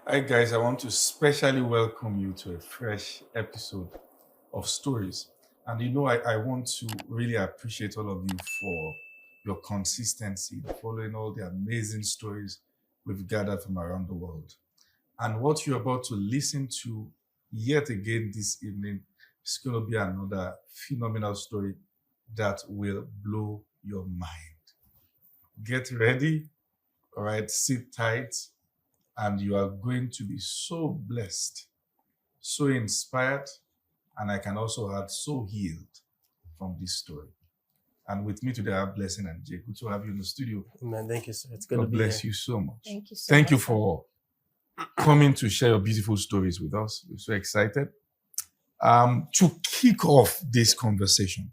Hi, guys. I want to specially welcome you to a fresh episode of Stories. And I want to really appreciate all of you for your consistency in following all the amazing stories we've gathered from around the world. And what you're about to listen to yet again this evening is going to be another phenomenal story that will blow your mind. Get ready, all right? Sit tight, and you are going to be so blessed, so inspired, and I can also add so healed from this story. And with me today, I have Blessing and Jay. Good to have you in the studio. Man, thank you, sir. It's good to God be bless here. you so much. Thank you so Thank you much. for coming to share your beautiful stories with us. We're so excited. To kick off this conversation,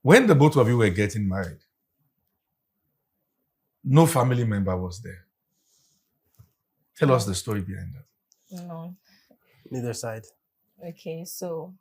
when the both of you were getting married, no family member was there. Tell us the story behind that. No. Neither side. Okay, so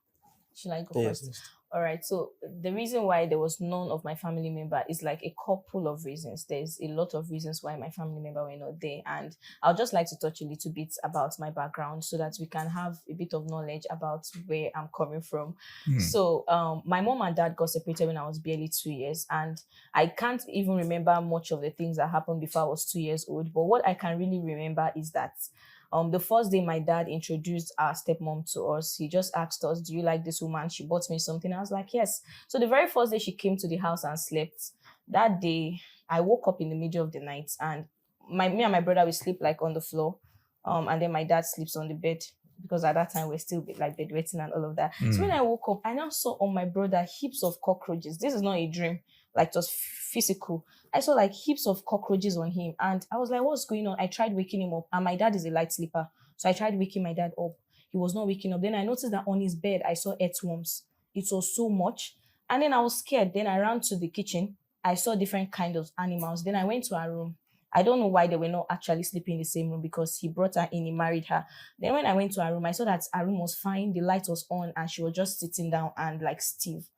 should I go Yes. first? All right. So the reason why there was none of my family member is like a couple of reasons. There's a lot of reasons why my family member were not there, and I'll just like to touch a little bit about my background so that we can have a bit of knowledge about where I'm coming from. So my mom and dad got separated when I was barely 2 years, and I can't even remember much of the things that happened before I was 2 years old. But what I can really remember is that the first day my dad introduced our stepmom to us, he just asked us, "Do you like this woman? She bought me something." I was like, "Yes." So the very first day she came to the house and slept, that day I woke up in the middle of the night, and me and my brother, we sleep like on the floor, and then my dad sleeps on the bed, because at that time we're still like bedwetting and all of that. So when I woke up, I now saw on my brother heaps of cockroaches. This is not a dream, like just physical. I saw like heaps of cockroaches on him, and I was like, "What's going on?" I tried waking him up, and my dad is a light sleeper, so I tried waking my dad up. He was not waking up. Then I noticed that on his bed I saw earthworms. It was so much, and then I was scared. Then I ran to the kitchen. I saw different kind of animals. Then I went to our room. I don't know why they were not actually sleeping in the same room, because he brought her in, he married her. Then when I went to her room, I saw that her room was fine, the light was on, and she was just sitting down and like stiff.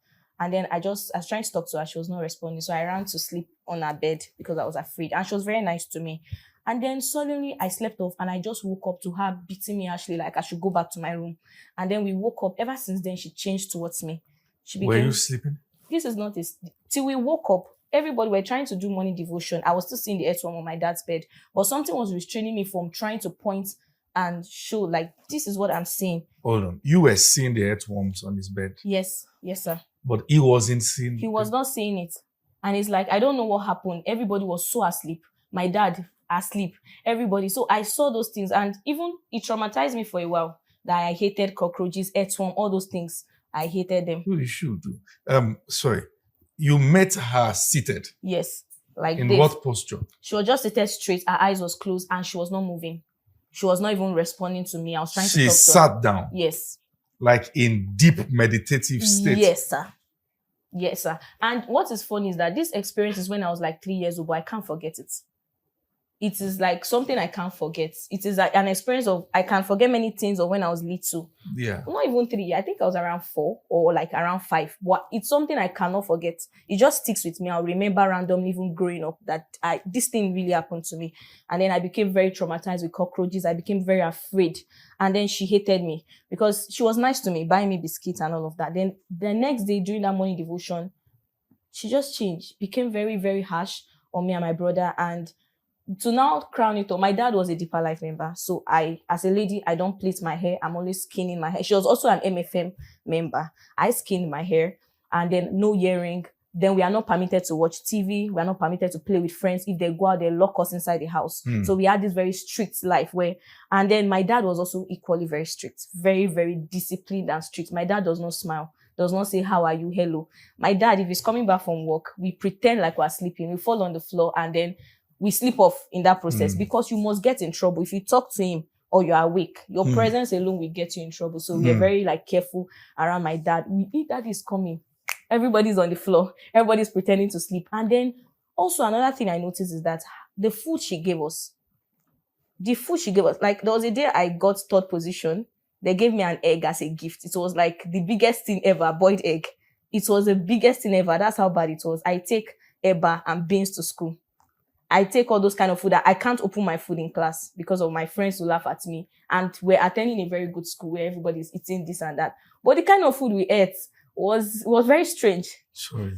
And then I was trying to talk to her, she was not responding. So I ran to sleep on her bed because I was afraid. And she was very nice to me. And then suddenly I slept off, and I just woke up to her beating me actually like I should go back to my room. And then we woke up. Ever since then, she changed towards me. She became, Were you sleeping? This is not this. Till we woke up, everybody were trying to do morning devotion. I was still seeing the earthworm on my dad's bed, but something was restraining me from trying to point and show like, this is what I'm seeing. Hold on. You were seeing the earthworms on his bed, Yes, sir. but he wasn't seeing. He was not seeing it. And it's like, I don't know what happened. Everybody was so asleep. My dad asleep. Everybody. So I saw those things, and even it traumatized me for a while that I hated cockroaches, earthworm, all those things. I hated them. You should do. Sorry. You met her seated. Yes. Like In this. what posture? She was just seated straight. Her eyes was closed, and she was not moving. She was not even responding to me. I was trying to talk to her. She sat down. Yes. Like in deep meditative state. Yes, sir. Yes, sir. And what is funny is that this experience is when I was like 3 years old, but I can't forget it. It is like something I can't forget. It is like an experience of, I can forget many things of when I was little. Yeah. Not even 3. I think I was around 4 or like around 5. But it's something I cannot forget. It just sticks with me. I'll remember randomly, even growing up, that this thing really happened to me. And then I became very traumatized with cockroaches. I became very afraid. And then she hated me because she was nice to me, buying me biscuits and all of that. Then the next day during that morning devotion, she just changed, became very, very harsh on me and my brother. And to now crown it all, my dad was a Deeper Life member. So as a lady, I don't plait my hair. I'm always skinning my hair. She was also an MFM member. I skinned my hair, and then no earring. Then we are not permitted to watch TV. We are not permitted to play with friends. If they go out, they lock us inside the house. So we had this very strict life and then my dad was also equally very strict, very, very disciplined and strict. My dad does not smile, does not say, "How are you? Hello." My dad, if he's coming back from work, we pretend like we're sleeping. We fall on the floor, and then we sleep off in that process, because you must get in trouble. If you talk to him or you're awake, your presence alone will get you in trouble. So we're very like careful around my dad. If dad is coming, everybody's on the floor. Everybody's pretending to sleep. And then also another thing I noticed is that the food she gave us, like there was a day I got third position. They gave me an egg as a gift. It was like the biggest thing ever, boiled egg. It was the biggest thing ever. That's how bad it was. I take eba and beans to school. I take all those kind of food that I can't open my food in class because of my friends who laugh at me. And we're attending a very good school where everybody's eating this and that. But the kind of food we ate was very strange. Sorry,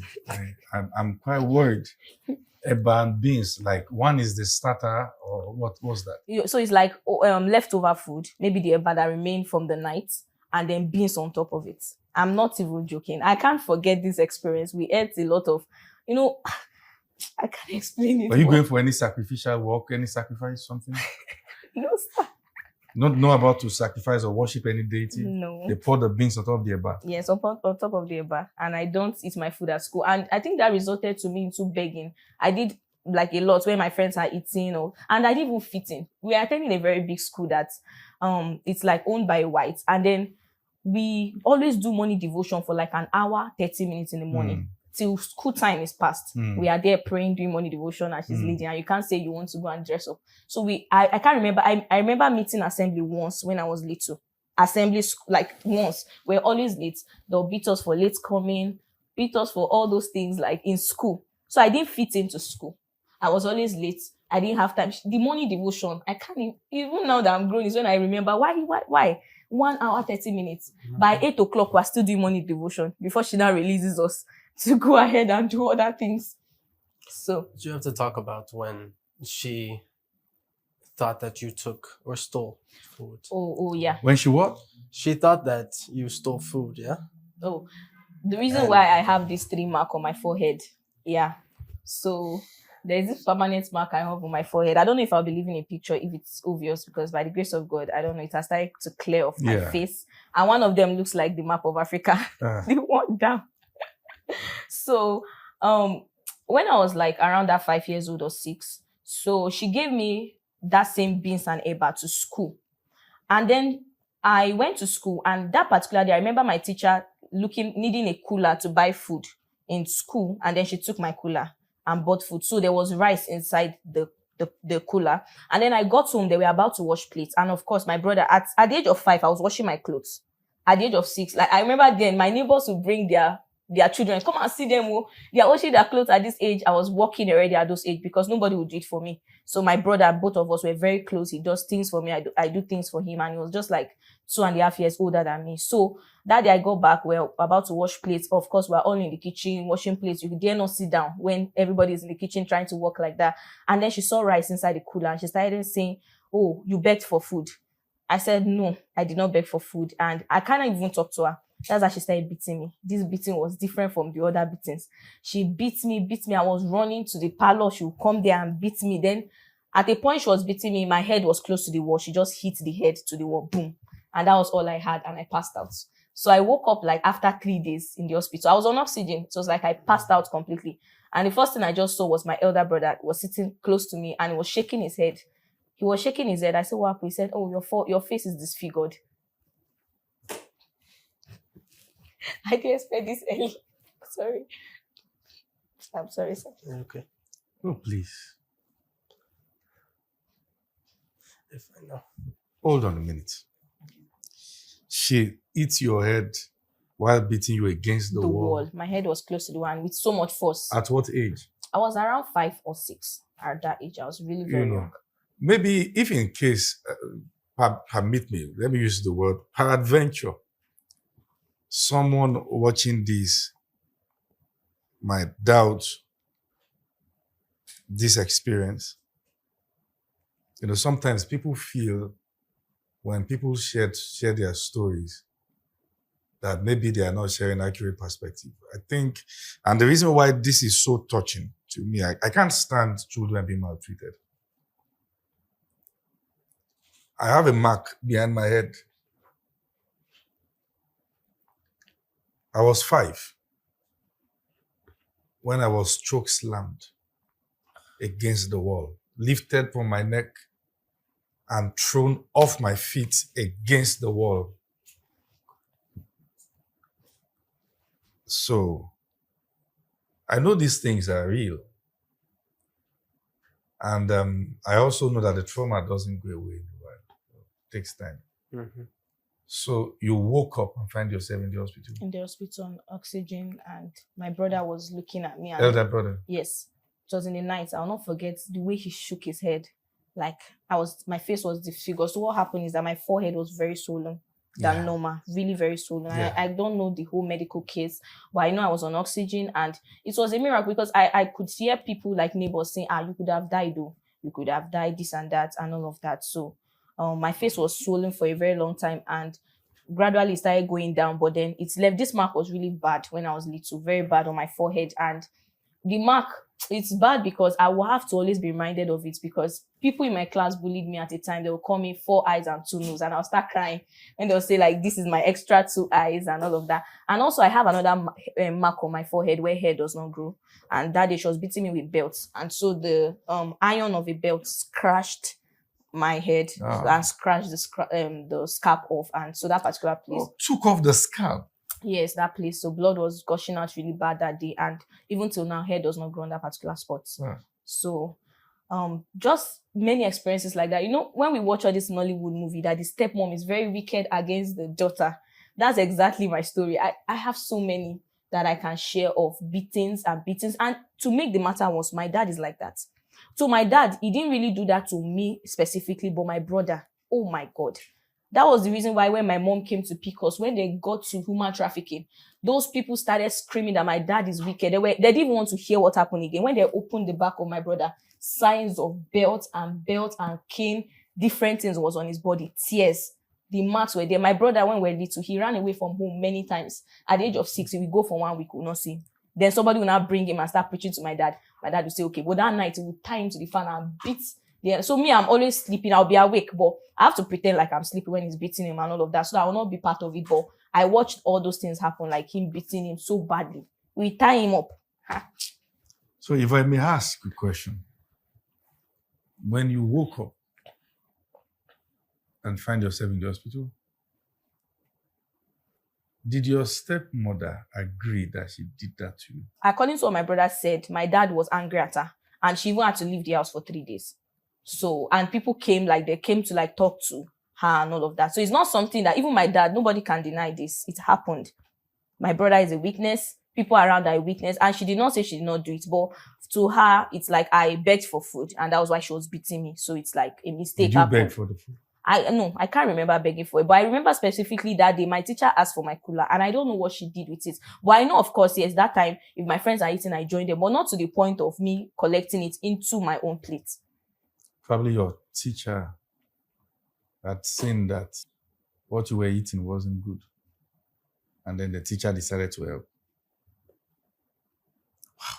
I'm quite worried. Eba and beans, like one is the starter, or what was that? So it's like leftover food, maybe the eba that remained from the night, and then beans on top of it. I'm not even joking. I can't forget this experience. We ate a lot of, I can't explain it. Were you going for any sacrificial work, any sacrifice, something? No, sir. Not about to sacrifice or worship any deity? No. They pour the beans on top of the eba. Yes, on top of the eba. And I don't eat my food at school. And I think that resulted to me into begging. I did like a lot where my friends are eating, and I didn't even fit in. We are attending a very big school that it's like owned by whites. And then we always do morning devotion for like an hour, 30 minutes in the morning. Till school time is past. We are there praying, doing morning devotion, and she's leading, and you can't say you want to go and dress up. So I can't remember. I remember meeting assembly once when I was little. Assembly, like once. We're always late. They'll beat us for late coming, beat us for all those things like in school. So I didn't fit into school. I was always late. I didn't have time. The morning devotion, I can't even now that I'm grown is when I remember why 1 hour, 30 minutes. By 8 o'clock, we're still doing morning devotion before she now releases us to go ahead and do other things. So You have to talk about when she thought that you took or stole food. oh yeah. When she what? She thought that you stole food, yeah? Oh, the reason why I have this 3 mark on my forehead. Yeah. So there's this permanent mark I have on my forehead. I don't know if I'll be leaving a picture if it's obvious, because by the grace of God, I don't know, it has started to clear off my face. And one of them looks like the map of Africa. The one down. So when I was like around that 5 years old or 6, so she gave me that same beans and eba to school. And then I went to school, and that particular day, I remember my teacher needing a cooler to buy food in school, and then she took my cooler and bought food. So there was rice inside the cooler. And then I got home, they were about to wash plates. And of course, my brother, at the age of 5, I was washing my clothes. At the age of 6, like I remember then, my neighbors would bring their children, come and see them. They are washing their clothes at this age. I was working already at those age because nobody would do it for me. So my brother, both of us were very close. He does things for me. I do things for him. And he was just like 2.5 years older than me. So that day I got back, we're about to wash plates. Of course, we're all in the kitchen washing plates. You dare not sit down when everybody's in the kitchen trying to work like that. And then she saw rice inside the cooler, and she started saying, "Oh, you begged for food." I said, "No, I did not beg for food." And I can't even talk to her. That's how she started beating me. This beating was different from the other beatings. She beat me. I was running to the parlor. She would come there and beat me. Then at a point she was beating me, my head was close to the wall. She just hit the head to the wall. Boom. And that was all I had, and I passed out. So I woke up like after 3 days in the hospital. I was on oxygen. So it was like I passed out completely. And the first thing I just saw was my elder brother was sitting close to me, and he was shaking his head. He was shaking his head. I said, "What happened?" He said, "Oh, your face is disfigured." I didn't expect this early. Sorry. I'm sorry, sir. Okay. Oh, please. If I know. Hold on a minute. She hit your head while beating you against the wall. My head was close to the wall, and with so much force. At what age? I was around 5 or 6 at that age. I was really very young. Maybe if in case, permit me, let me use the word peradventure, someone watching this might doubt this experience. Sometimes people feel when people share their stories that maybe they are not sharing accurate perspective. I think, and the reason why this is so touching to me, I can't stand children being maltreated. I have a mark behind my head. I was 5 when I was choke slammed against the wall, lifted from my neck and thrown off my feet against the wall. So I know these things are real. And I also know that the trauma doesn't go away in a while. It takes time. Mm-hmm. So you woke up and find yourself in the hospital? In the hospital on oxygen, and my brother was looking at me. And Elder brother? Yes. It was in the night. I'll not forget the way he shook his head. Like my face was disfigured. So what happened is that my forehead was very swollen than Yeah. normal, really very swollen. Yeah. I don't know the whole medical case, but I know I was on oxygen, and it was a miracle because I could hear people like neighbors saying, you could have died though. You could have died, this and that, and all of that. So my face was swollen for a very long time, and gradually it started going down, but then it's left. This mark was really bad when I was little, very bad on my forehead. And the mark, it's bad because I will have to always be reminded of it, because people in my class bullied me at a time. They will call me 4 eyes and 2 nose, and I'll start crying, and they'll say like, this is my extra 2 eyes and all of that. And also I have another mark on my forehead where hair does not grow, and that day she was beating me with belts, and so the iron of a belt crashed my head and scratched the scalp off, and so that particular place took off the scalp. Yes, that place. So blood was gushing out really bad that day, and even till now, hair does not grow on that particular spot. So, just many experiences like that. You know, when we watch all this Nollywood movie, that the stepmom is very wicked against the daughter. That's exactly my story. I have so many that I can share of beatings. And to make the matter worse, my dad is like that. So my dad, he didn't really do that to me specifically, but my brother, oh my God. That was the reason why when my mom came to pick us, when they got to human trafficking, those people started screaming that my dad is wicked. They didn't even want to hear what happened again. When they opened the back of my brother, signs of belt and cane, different things was on his body, tears. The marks were there. My brother, when we were little, he ran away from home many times. At the age of 6, he would go for 1 week, we could not see him. Then somebody would now bring him and start preaching to my dad. My dad would say, okay, but that night he would tie him to the fan and beat. Yeah, so me, I'm always sleeping. I'll be awake, but I have to pretend like I'm sleeping when he's beating him and all of that, so that I will not be part of it. But I watched all those things happen, like him beating him so badly. We tie him up. So if I may ask a question, when you woke up and find yourself in the hospital, did your stepmother agree that she did that to you? According to what my brother said, my dad was angry at her, and she even had to leave the house for 3 days. So, and people came, like they came to like talk to her and all of that. So it's not something that even my dad, nobody can deny this. It happened. My brother is a witness. People around are a witness. And she did not say she did not do it. But to her, it's like I begged for food, and that was why she was beating me. So it's like a mistake. Did you beg for the food? I can't remember begging for it, but I remember specifically that day my teacher asked for my cooler, and I don't know what she did with it. But I know, of course, yes, that time if my friends are eating, I joined them, but not to the point of me collecting it into my own plate. Probably your teacher had seen that what you were eating wasn't good, and then the teacher decided to help. Wow.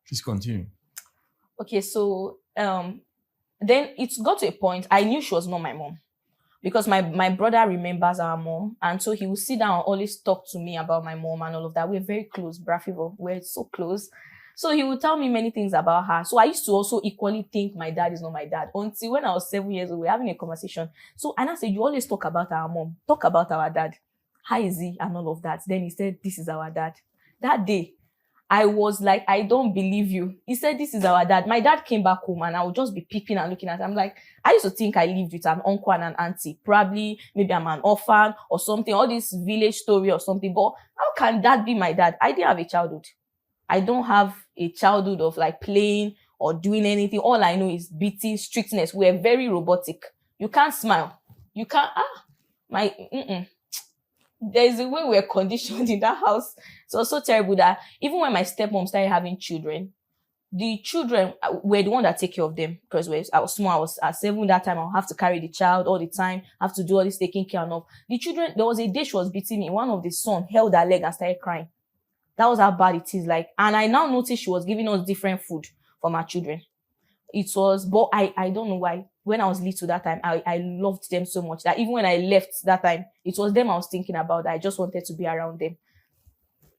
Please continue. Okay, so then it got to a point I knew she was not my mom, because my brother remembers our mom, and so he would sit down and always talk to me about my mom and all of that. We're very close, Brafivo. We're so close. So he would tell me many things about her. So I used to also equally think my dad is not my dad, until when I was 7 years old, we were having a conversation. So and I said, you always talk about our mom, talk about our dad. How is he and all of that? Then he said, this is our dad. That day, I was like, I don't believe you. He said, this is our dad. My dad came back home, and I would just be peeping and looking at him. I'm like, I used to think I lived with an uncle and an auntie. Probably, maybe I'm an orphan or something, all this village story or something. But how can that be my dad? I didn't have a childhood. I don't have a childhood of like playing or doing anything. All I know is beating, strictness. We're very robotic. You can't smile. You can't, There's a way we're conditioned in that house. So it's so terrible that even when my stepmom started having children, the children were the one that take care of them, because I was small. I was at 7 that time. I'll have to carry the child all the time, have to do all this taking care of. The children, there was a day she was beating me. One of the son held her leg and started crying. That was how bad it is. Like, and I now noticed she was giving us different food for my children. It was, but I don't know why. When I was little that time, I loved them so much that even when I left that time, it was them I was thinking about. I just wanted to be around them.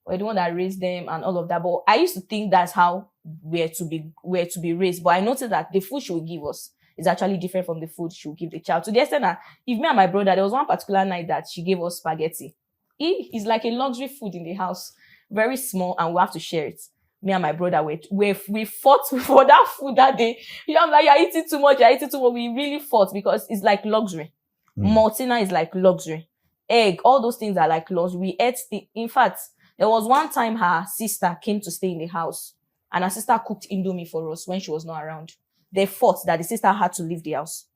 We're the one that raised them and all of that. But I used to think that's how we're to be raised. But I noticed that the food she would give us is actually different from the food she would give the child. To the extent that if me and my brother, there was one particular night that she gave us spaghetti. It is like a luxury food in the house. Very small, and we have to share it. Me and my brother, we fought for that food that day. I'm like, you're eating too much. We really fought because it's like luxury. Maltina is like luxury. Egg, all those things are like luxury. We ate in fact, there was one time her sister came to stay in the house. and her sister cooked Indomie for us when she was not around. They fought that the sister had to leave the house.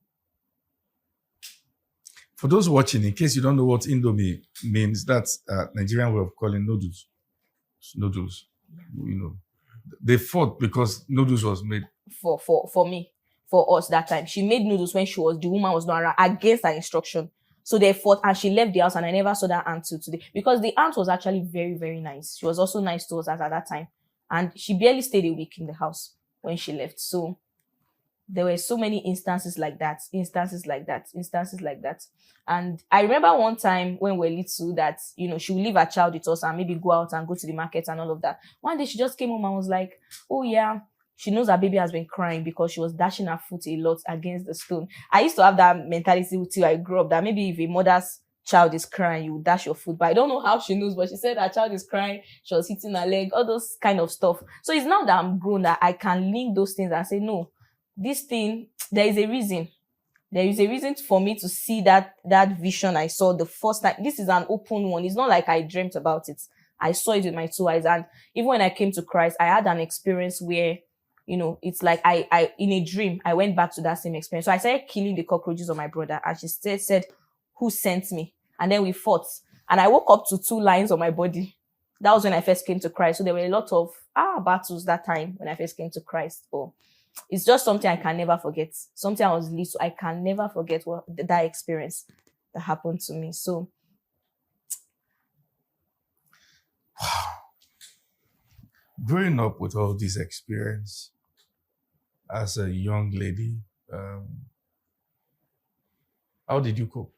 For those watching, in case you don't know what Indomie means, that's Nigerian way of calling noodles. Noodles. You know, they fought because noodles was made. For me, for us that time. She made noodles when the woman was not around against her instruction. So they fought and she left the house, and I never saw that aunt till today. Because the aunt was actually very, very nice. She was also nice to us at that time. And she barely stayed a week in the house when she left. So there were so many instances like that. And I remember one time when we were little that, you know, she would leave her child with us and maybe go out and go to the market and all of that. One day she just came home and was like, oh yeah, she knows her baby has been crying because she was dashing her foot a lot against the stone. I used to have that mentality till I grew up, that maybe if a mother's child is crying, you dash your foot. But I don't know how she knows, but she said her child is crying, she was hitting her leg, all those kind of stuff. So it's now that I'm grown that I can link those things and say, no, this thing, there is a reason. There is a reason for me to see that vision I saw the first time. This is an open one. It's not like I dreamt about it. I saw it with my 2 eyes. And even when I came to Christ, I had an experience where, you know, it's like I in a dream, I went back to that same experience. So I started killing the cockroaches on my brother, and she said, who sent me? And then we fought. And I woke up to 2 lines on my body. That was when I first came to Christ. So there were a lot of battles that time when I first came to Christ. Oh, it's just something I can never forget. Something I was little, I can never forget that experience that happened to me. So, growing up with all this experience as a young lady, how did you cope?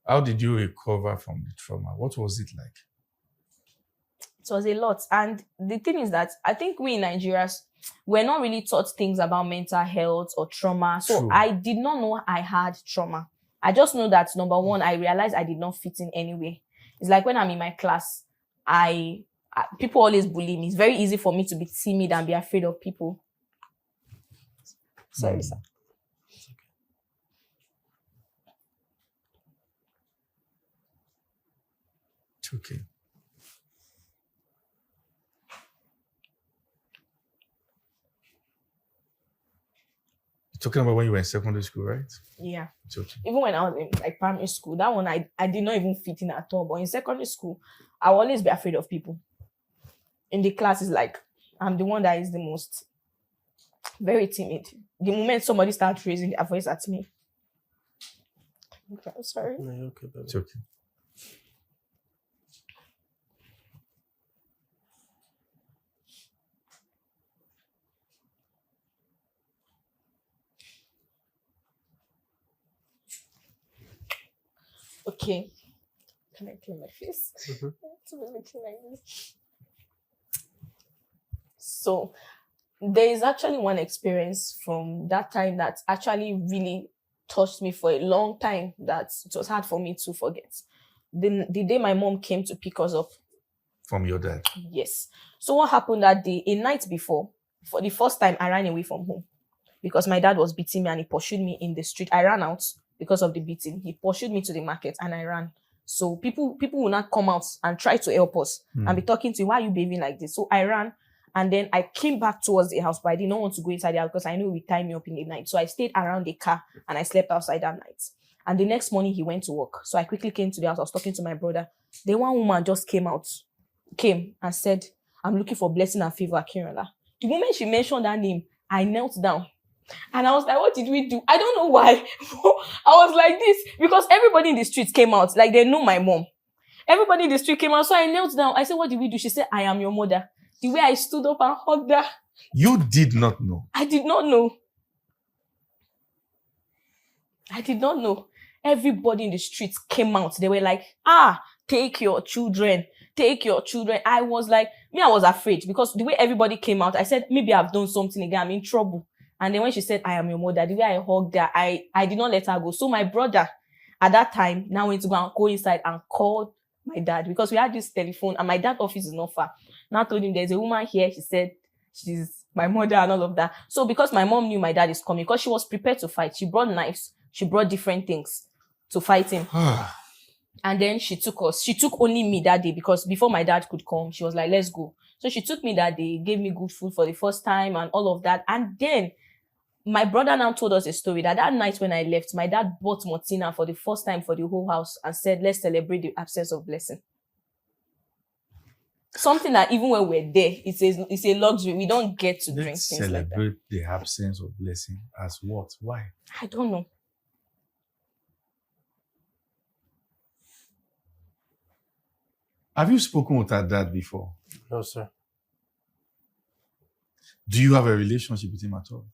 How did you recover from the trauma? What was it like? It was a lot. And the thing is that I think we in Nigeria, we're not really taught things about mental health or trauma. So True. I did not know I had trauma. I just know that, number one, I realized I did not fit in anyway. It's like when I'm in my class, people always bully me. It's very easy for me to be timid and be afraid of people. Sorry, sir. It's okay. You're talking about when you were in secondary school, right? Yeah. It's okay. Even when I was in like primary school, that one I did not even fit in at all. But in secondary school, I will always be afraid of people. In the class, it's like I'm the one that is the most very timid. The moment somebody starts raising their voice at me. Okay, I'm sorry. No, you're okay, baby. It's okay. Okay. Can I clean my face? Mhm. To be looking like this. So there is actually one experience from that time that actually really touched me for a long time, that it was hard for me to forget. The day my mom came to pick us up. From your dad? Yes. So what happened that day, a night before, for the first time, I ran away from home because my dad was beating me and he pursued me in the street. I ran out because of the beating. He pursued me to the market and I ran. So people will not come out and try to help us and be talking to you, why are you behaving like this? So I ran and then I came back towards the house, but I did not want to go inside the house because I knew it would tie me up in the night. So I stayed around the car and I slept outside that night. And the next morning he went to work. So I quickly came to the house. I was talking to my brother. Then one woman just came and said, I'm looking for blessing and favor, Akinola. The moment she mentioned that name, I knelt down. And I was like, what did we do? I don't know why. I was like this because everybody in the streets came out. Like they know my mom. Everybody in the street came out. So I knelt down. I said, what did we do? She said, I am your mother. The way I stood up and hugged her. You did not know? I did not know. I did not know. Everybody in the streets came out. They were like, take your children. Take your children. I was like, I was afraid because the way everybody came out, I said, maybe I've done something again. I'm in trouble. And then when she said, I am your mother, the way I hugged her, I did not let her go. So my brother, at that time, now went to go inside and called my dad because we had this telephone and my dad's office is not far. Now I told him, there's a woman here. She said, she's my mother and all of that. So because my mom knew my dad is coming, because she was prepared to fight, she brought knives. She brought different things to fight him. And then she took us. She took only me that day because before my dad could come, she was like, let's go. So she took me that day, gave me good food for the first time and all of that. And then my brother now told us a story that night when I left, my dad bought Motina for the first time for the whole house and said, let's celebrate the absence of blessing. Something that even when we're there, it's a luxury. We don't get to drink Let's things like that. celebrate the absence of blessing as what? Why? I don't know. Have you spoken with her dad before? No, sir. Do you have a relationship with him at all?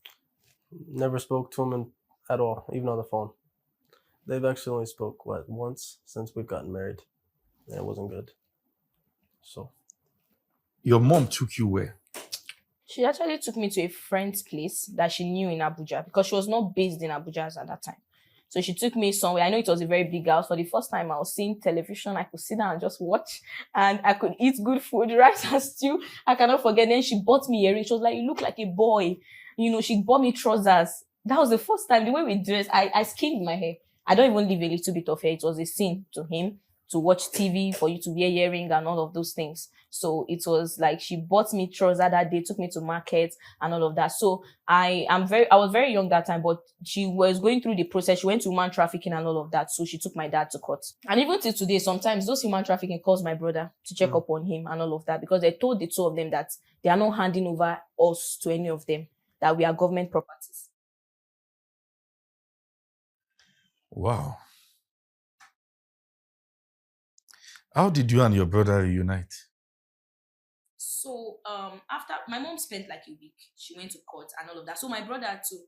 Never spoke to him at all, even on the phone. They've actually only spoke, once since we've gotten married. And it wasn't good. So. Your mom took you where? She actually took me to a friend's place that she knew in Abuja because she was not based in Abuja at that time. So she took me somewhere. I know it was a very big house. For the first time, I was seeing television. I could sit down and just watch. And I could eat good food, rice and stew. I cannot forget. Then she bought me earrings. She was like, you look like a boy. She bought me trousers. That was the first time. The way we dressed, I skinned my hair. I don't even leave a little bit of hair. It was a sin to him to watch TV, for you to wear earring and all of those things. So it was like she bought me trousers that day, took me to market and all of that. So I was very young that time, but she was going through the process. She went to human trafficking and all of that. So she took my dad to court. And even till today, sometimes those human trafficking calls my brother to check up on him and all of that, because they told the two of them that they are not handing over us to any of them, that we are government properties. Wow. How did you and your brother reunite? So after my mom spent like a week, she went to court and all of that. So my brother too,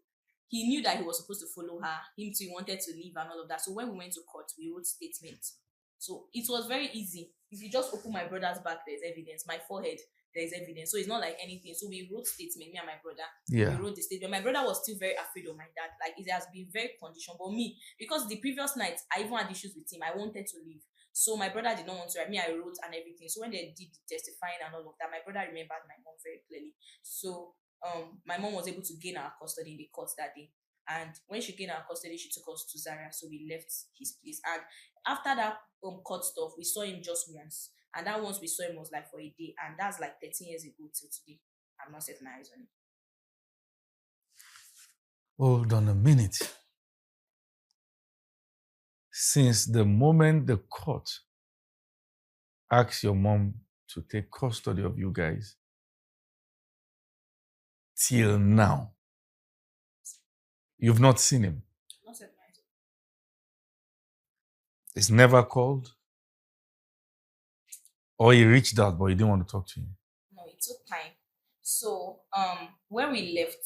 he knew that he was supposed to follow her. Him too, he wanted to leave and all of that. So when we went to court, we wrote statements. So it was very easy. If you just open my brother's back, there's evidence. My forehead, there's evidence. So it's not like anything. So we wrote statement, me and my brother. Yeah. We wrote the statement. My brother was still very afraid of my dad. Like, it has been very conditioned. But me, because the previous night, I even had issues with him. I wanted to leave. So my brother did not want to write. Me, I wrote and everything. So when they did the testifying and all of that, my brother remembered my mom very clearly. So my mom was able to gain our custody in the court that day. And when she gained our custody, she took us to Zaria. So we left his place. And after that court stuff, we saw him just once. And that once we saw him was like for a day. And that's like 13 years ago till today. I've not set my eyes on him. Hold on a minute. Since the moment the court asked your mom to take custody of you guys, till now, you've not seen him? Not set my eyes on him. He's never called? Or he reached out, but he didn't want to talk to you? No, it took time. So when we left,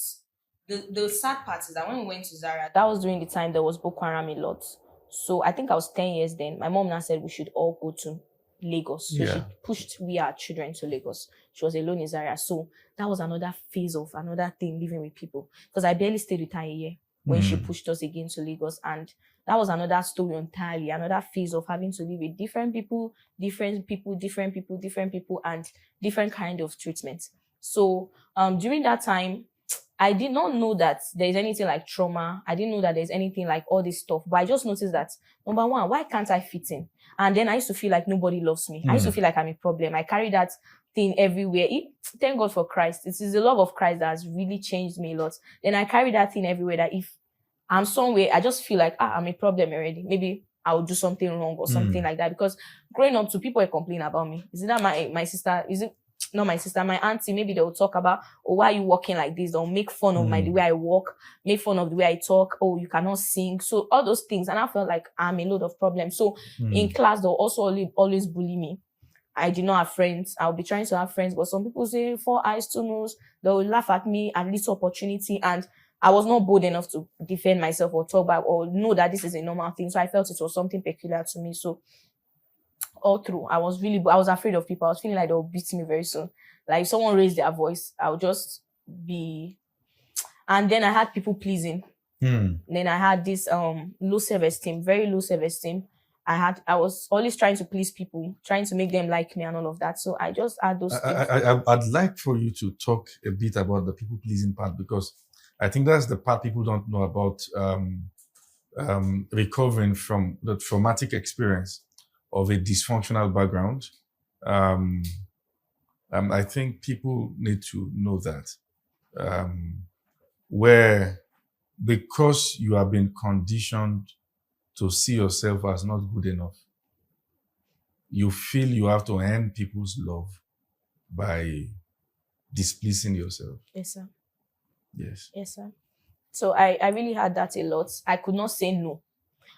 the sad part is that when we went to Zaria, that was during the time there was Boko Haram a lot. So I think I was 10 years then. My mom now said we should all go to Lagos. So she pushed our children to Lagos. She was alone in Zaria. So that was another phase of another thing, living with people. Because I barely stayed with her a year when she pushed us again to Lagos. And that was another story entirely, another phase of having to live with different people, and different kind of treatment. So during that time, I did not know that there's anything like trauma. I didn't know that there's anything like all this stuff. But I just noticed that, number one, why can't I fit in? And then I used to feel like nobody loves me. I used to feel like I'm a problem. I carry that thing everywhere. Thank God for Christ. It is the love of Christ that has really changed me a lot. Then I carry that thing everywhere, that if I'm somewhere, I just feel like, I'm a problem already. Maybe I'll do something wrong or something like that. Because growing up, people were complaining about me. Is it that my sister, not my sister, my auntie, maybe they'll talk about, why are you walking like this? They'll make fun of the way I walk, make fun of the way I talk. Oh, you cannot sing. So all those things. And I felt like I'm a load of problems. So in class, they'll also always bully me. I did not have friends. I'll be trying to have friends, but some people say 4 eyes, 2 nose. They'll laugh at me at least opportunity. And I was not bold enough to defend myself or talk back or know that this is a normal thing. So I felt it was something peculiar to me. So all through, I was afraid of people. I was feeling like they'll beat me very soon. Like if someone raised their voice, I would just be. And then I had people pleasing. Then I had this low self-esteem, very low self-esteem. I was always trying to please people, trying to make them like me and all of that. So I just had those things. I'd like for you to talk a bit about the people pleasing part, because I think that's the part people don't know about recovering from the traumatic experience of a dysfunctional background. I think people need to know that. Where because you have been conditioned to see yourself as not good enough, you feel you have to earn people's love by displeasing yourself. Yes, sir. Yes. Yes, sir. So I really had that a lot. I could not say no.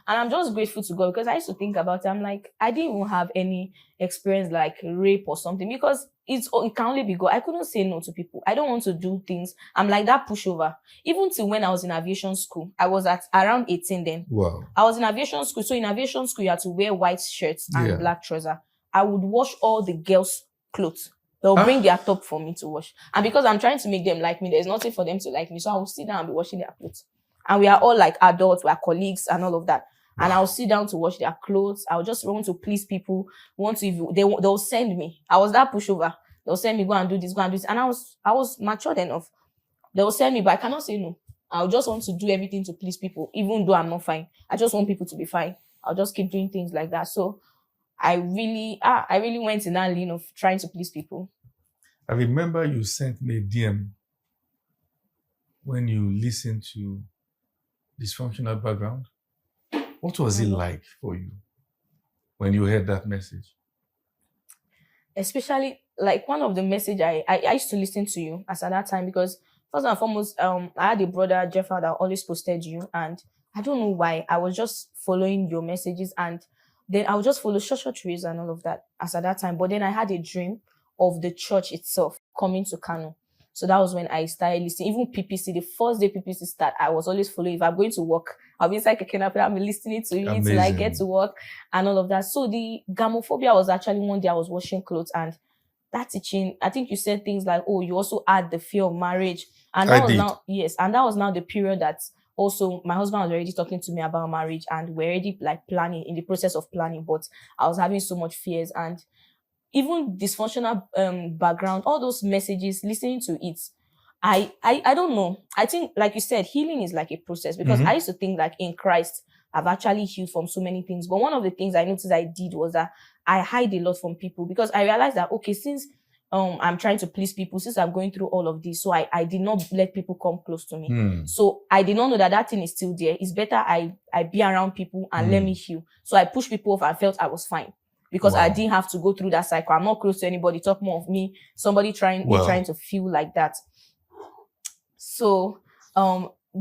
And I'm just grateful to God because I used to think about it. I'm like, I didn't even have any experience like rape or something because it can only be God. I couldn't say no to people. I don't want to do things. I'm like that pushover. Even till when I was in aviation school, I was at around 18 then. Wow. I was in aviation school. So in aviation school, you had to wear white shirts and black trousers. I would wash all the girls' clothes. They'll bring their top for me to wash. And because I'm trying to make them like me, there's nothing for them to like me. So I will sit down and be washing their clothes. And we are all like adults, we are colleagues and all of that. Wow. And I'll sit down to wash their clothes. I'll just want to please people. They'll send me. I was that pushover. They'll send me, go and do this, go and do this. And I was matured enough. They'll send me, but I cannot say no. I'll just want to do everything to please people, even though I'm not fine. I just want people to be fine. I'll just keep doing things like that. So I really went in that lane of trying to please people. I remember you sent me a DM when you listened to Dysfunctional Background. What was it like for you when you heard that message? Especially, like, one of the message I used to listen to you as at that time because first and foremost, I had a brother, Jeffrey, that always posted you, and I don't know why. I was just following your messages, and then I would just follow short reels and all of that as at that time. But then I had a dream of the church itself coming to Kano. So that was when I started listening. Even PPC, the first day PPC started, I was always following. If I'm going to work, I'll be inside Kekenapel, I'm listening to it till I get to work and all of that. So the gamophobia was actually one day I was washing clothes, and that teaching, I think you said things like, oh, you also add the fear of marriage. And that was now the period that also my husband was already talking to me about marriage, and we're already like planning, in the process of planning, but I was having so much fears. And even dysfunctional background, all those messages, listening to it, I don't know. I think, like you said, healing is like a process because I used to think like in Christ, I've actually healed from so many things. But one of the things I noticed I did was that I hide a lot from people because I realized that, okay, since I'm trying to please people, since I'm going through all of this, so I did not let people come close to me. So I did not know that thing is still there. It's better I be around people and let me heal. So I pushed people off and felt I was fine. Because I didn't have to go through that cycle. I'm not close to anybody. Talk more of me. Somebody trying to feel like that. So,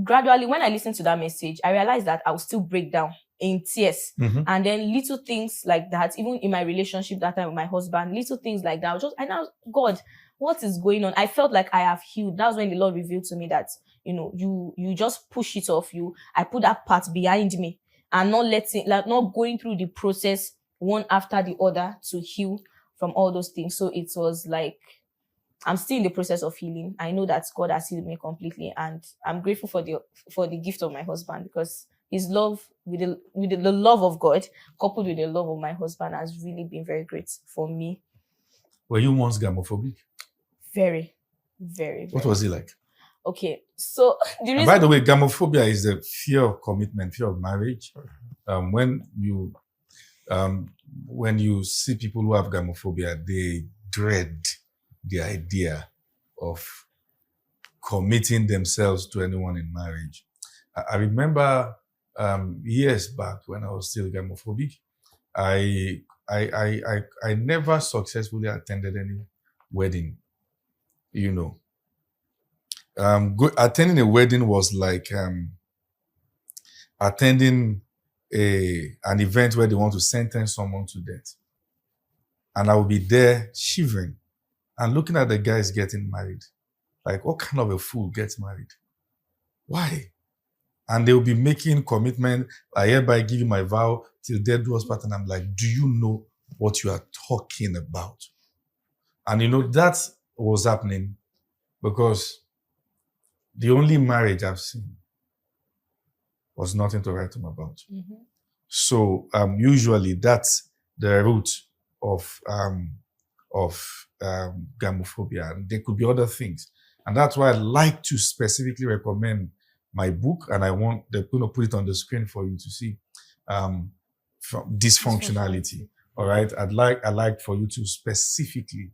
gradually, when I listened to that message, I realized that I would still break down in tears. And then little things like that, even in my relationship that time with my husband, little things like that. God, what is going on? I felt like I have healed. That's when the Lord revealed to me that, you just push it off. I put that part behind me and not going through the process one after the other to heal from all those things. So it was like, I'm still in the process of healing. I know that God has healed me completely, and I'm grateful for the gift of my husband, because his love with the love of God coupled with the love of my husband has really been very great for me. Were you once gamophobic? Very, very, very. What was it like? Okay, so by the way, gamophobia is the fear of commitment, fear of marriage. When you see people who have gamophobia, they dread the idea of committing themselves to anyone in marriage. I remember years back when I was still gamophobic, I never successfully attended any wedding. Attending a wedding was like attending an event where they want to sentence someone to death. And I will be there shivering and looking at the guys getting married. Like, what kind of a fool gets married? Why? And they'll be making commitment. I hereby give you my vow till death do us part. And I'm like, do you know what you are talking about? And that was happening because the only marriage I've seen was nothing to write home about. So usually that's the root of gamophobia. And there could be other things. And that's why I like to specifically recommend my book, and I'm going to put it on the screen for you to see. From Dysfunctionality. All right. I'd like for you to specifically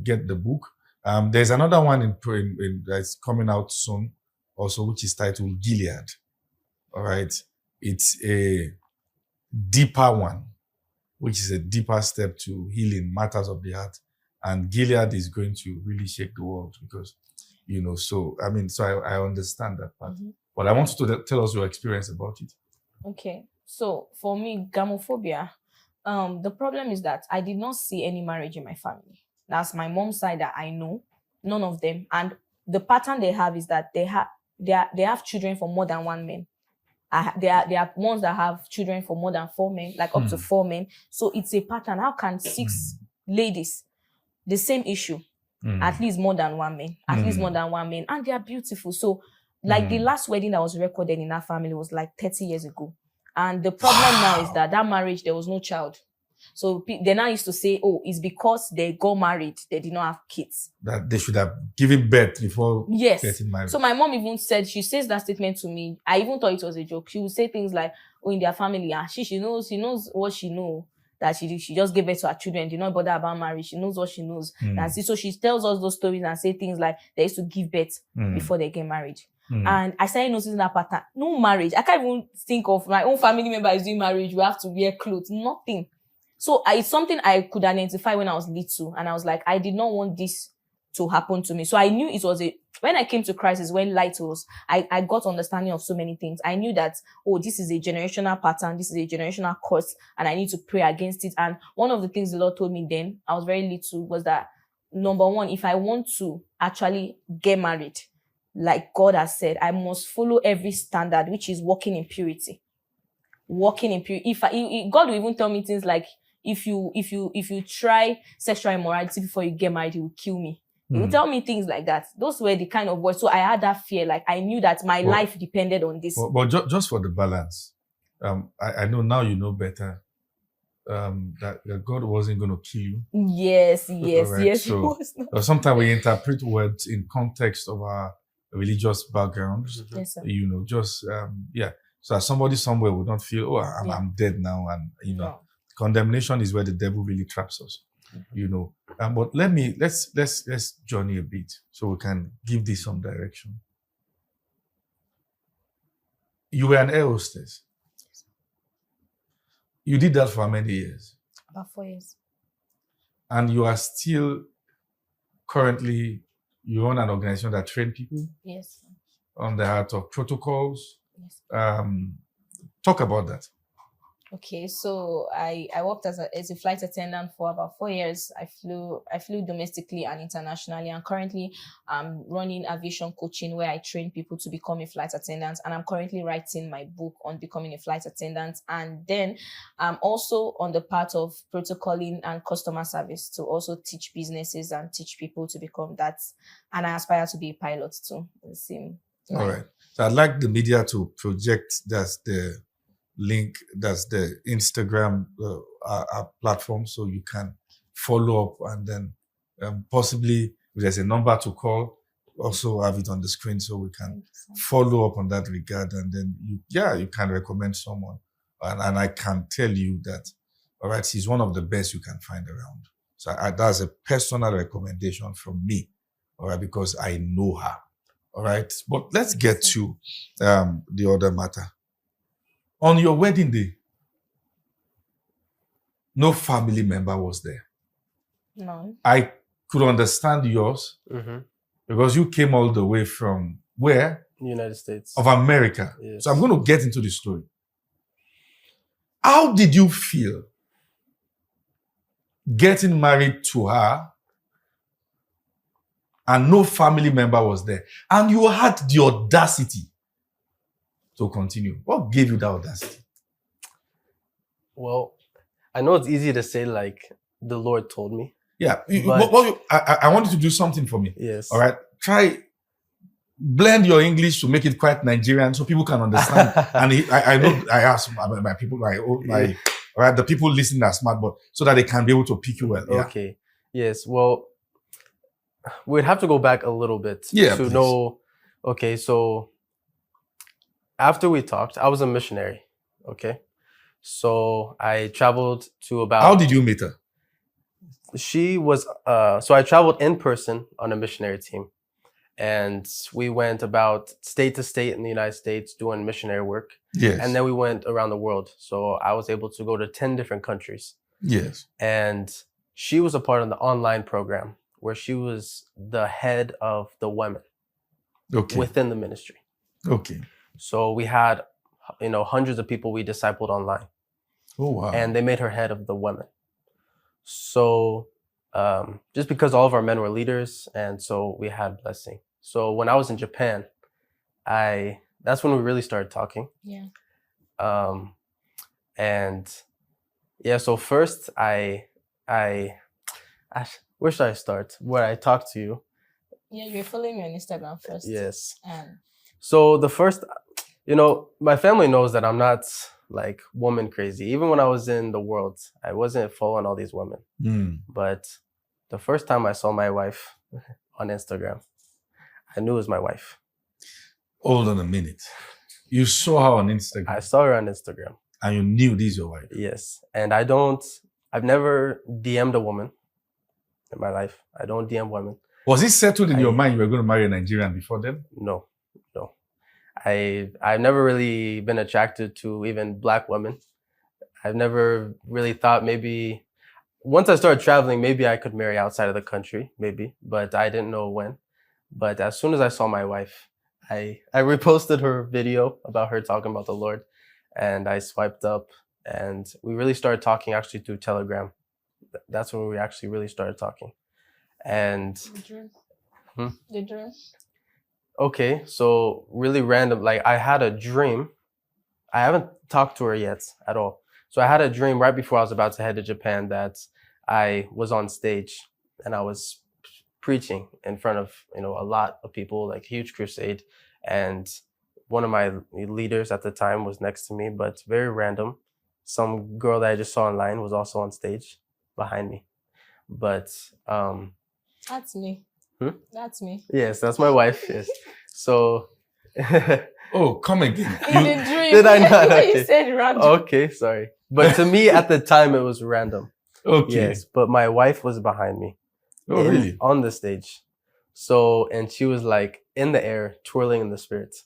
get the book. There's another one that's coming out soon, also, which is titled Gilead. All right, it's a deeper one, which is a deeper step to healing matters of the heart. And Gilead is going to really shake the world because, so I understand that part. But I want you to tell us your experience about it. Okay. So for me, gamophobia, the problem is that I did not see any marriage in my family. That's my mom's side that I know, none of them. And the pattern they have is that they have children for more than one man. There are ones that have children for more than 4 men, like up to 4 men. So it's a pattern. How can 6 ladies, the same issue, at least more than 1 man, and they are beautiful. So like the last wedding that was recorded in that family was like 30 years ago. And the problem now is that marriage, there was no child. So they now used to say, oh, it's because they got married, they did not have kids. That they should have given birth before getting married. So my mom even said, she says that statement to me. I even thought it was a joke. She would say things like, oh, in their family, she knows what she knows. That she just gave birth to her children, did not bother about marriage. She knows what she knows. And so she tells us those stories and say things like they used to give birth before they get married. And I started noticing that pattern. No marriage. I can't even think of my own family member is doing marriage. We have to wear clothes. Nothing. So it's something I could identify when I was little. And I was like, I did not want this to happen to me. So I knew it was when I came to Christ is when light was, I got understanding of so many things. I knew that, oh, this is a generational pattern. This is a generational curse. And I need to pray against it. And one of the things the Lord told me then, I was very little, was that, number one, if I want to actually get married, like God has said, I must follow every standard, which is walking in purity. Walking in purity. God will even tell me things like, if you try sexual immorality before you get married, he will kill me. He will tell me things like that. Those were the kind of words. So I had that fear. Like I knew that my life depended on this. But just for the balance, I know now you know better. That God wasn't going to kill you. Yes. Right? So sometimes we interpret words in context of our religious backgrounds. Yes, sir. So as somebody somewhere would not feel, oh, I'm dead now, and condemnation is where the devil really traps us. But let's journey a bit so we can give this some direction. You were an air hostess. You did that for how many years? About 4 years. And you are still currently, you own an organization that train people? Yes. On the heart of protocols? Yes. Talk about that. Okay, so I worked as a flight attendant for about 4 years. I flew domestically and internationally, and currently I'm running aviation coaching where I train people to become a flight attendant, and I'm currently writing my book on becoming a flight attendant. And then I'm also on the part of protocoling and customer service to also teach businesses and teach people to become that. And I aspire to be a pilot too. The same. All right. So I'd like the media to project that's the link, that's the Instagram platform, so you can follow up, and then possibly if there's a number to call, also have it on the screen so we can follow up on that regard, and then you can recommend someone, and I can tell you that, all right, she's one of the best you can find around. So that's a personal recommendation from me, all right, because I know her, all right. But let's get to the other matter. On your wedding day, no family member was there. No. I could understand yours because you came all the way from where? United States of America. Yes. So I'm going to get into the story. How did you feel getting married to her and no family member was there, and you had the audacity to continue? What gave you that audacity? Well, I know it's easy to say, like, the Lord told me. Yeah. I want you to do something for me. Yes. All right. Try blend your English to make it quite Nigerian so people can understand. And I know I ask my people, all right, the people listening are smart, but so that they can be able to pick you well. Yeah. Okay. Yes. Well, we'd have to go back a little bit to know. Okay. So after we talked, I was a missionary. Okay. So I traveled to about... How did you meet her? she was, so I traveled in person on a missionary team. And we went about state to state in the United States doing missionary work. Yes. And then we went around the world. So I was able to go to 10 different countries. Yes. And she was a part of the online program where she was the head of the women Okay. within the ministry. Okay. So we had, hundreds of people we discipled online. Oh, wow. And they made her head of the women. So just because all of our men were leaders, and so we had blessing. So when I was in Japan, that's when we really started talking. Yeah. And yeah, so first I where should I start? Where I talk to you. Yeah, you're following me on Instagram first. Yes. Um, So the first, my family knows that I'm not like woman crazy. Even when I was in the world, I wasn't following all these women. Mm. But the first time I saw my wife on Instagram, I knew it was my wife. Hold on a minute. You saw her on Instagram I saw her on Instagram. and you knew this is your wife. Yes. And I've never DM'd a woman in my life. I don't DM women. Was it settled in your mind you were going to marry a Nigerian before then? No. I've never really been attracted to even Black women. I've never really thought maybe once I started traveling, maybe I could marry outside of the country, maybe, but I didn't know when. But as soon as I saw my wife, I reposted her video about her talking about the Lord, and I swiped up, and we really started talking actually through Telegram. That's when we actually really started talking. And the dream. Hmm? The dream. okay, so really random, like I had a dream. I haven't talked to her yet at all. So I had a dream right before I was about to head to Japan that I was on stage and I was preaching in front of, a lot of people, like a huge crusade. And one of my leaders at the time was next to me, but very random. Some girl that I just saw online was also on stage behind me. But That's me. Hmm? That's me. yes, that's my wife. Yes. So Oh, come again. In the dream. Did I not? When you Okay. said random. Okay, sorry. But to me at the time it was random. Okay. Yes, but my wife was behind me. Oh, really? On the stage. So, and she was like in the air, twirling in the spirit.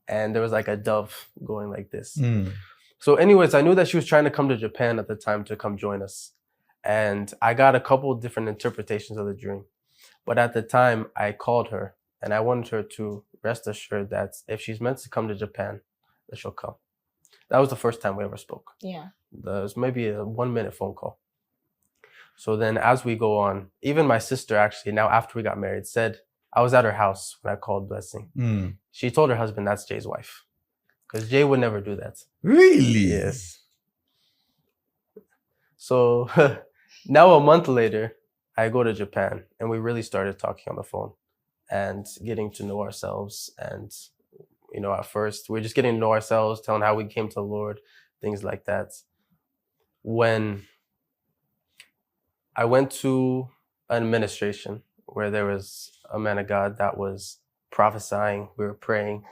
And there was like a dove going like this. Mm. So anyways, I knew that she was trying to come to Japan at the time to come join us. And I got a couple of different interpretations of the dream. But at the time, I called her and I wanted her to rest assured that if she's meant to come to Japan, that she'll come. That was the first time we ever spoke. Yeah. There was maybe a 1-minute phone call. So then as we go on, even my sister actually, now after we got married, said, I was at her house when I called Blessing. Mm. She told her husband that's Jay's wife. Because Jay would never do that. Really? Yes. So now a month later, I go to Japan and we really started talking on the phone and getting to know ourselves. And, at first we're just getting to know ourselves, telling how we came to the Lord, things like that. When I went to an administration where there was a man of God that was prophesying, we were praying,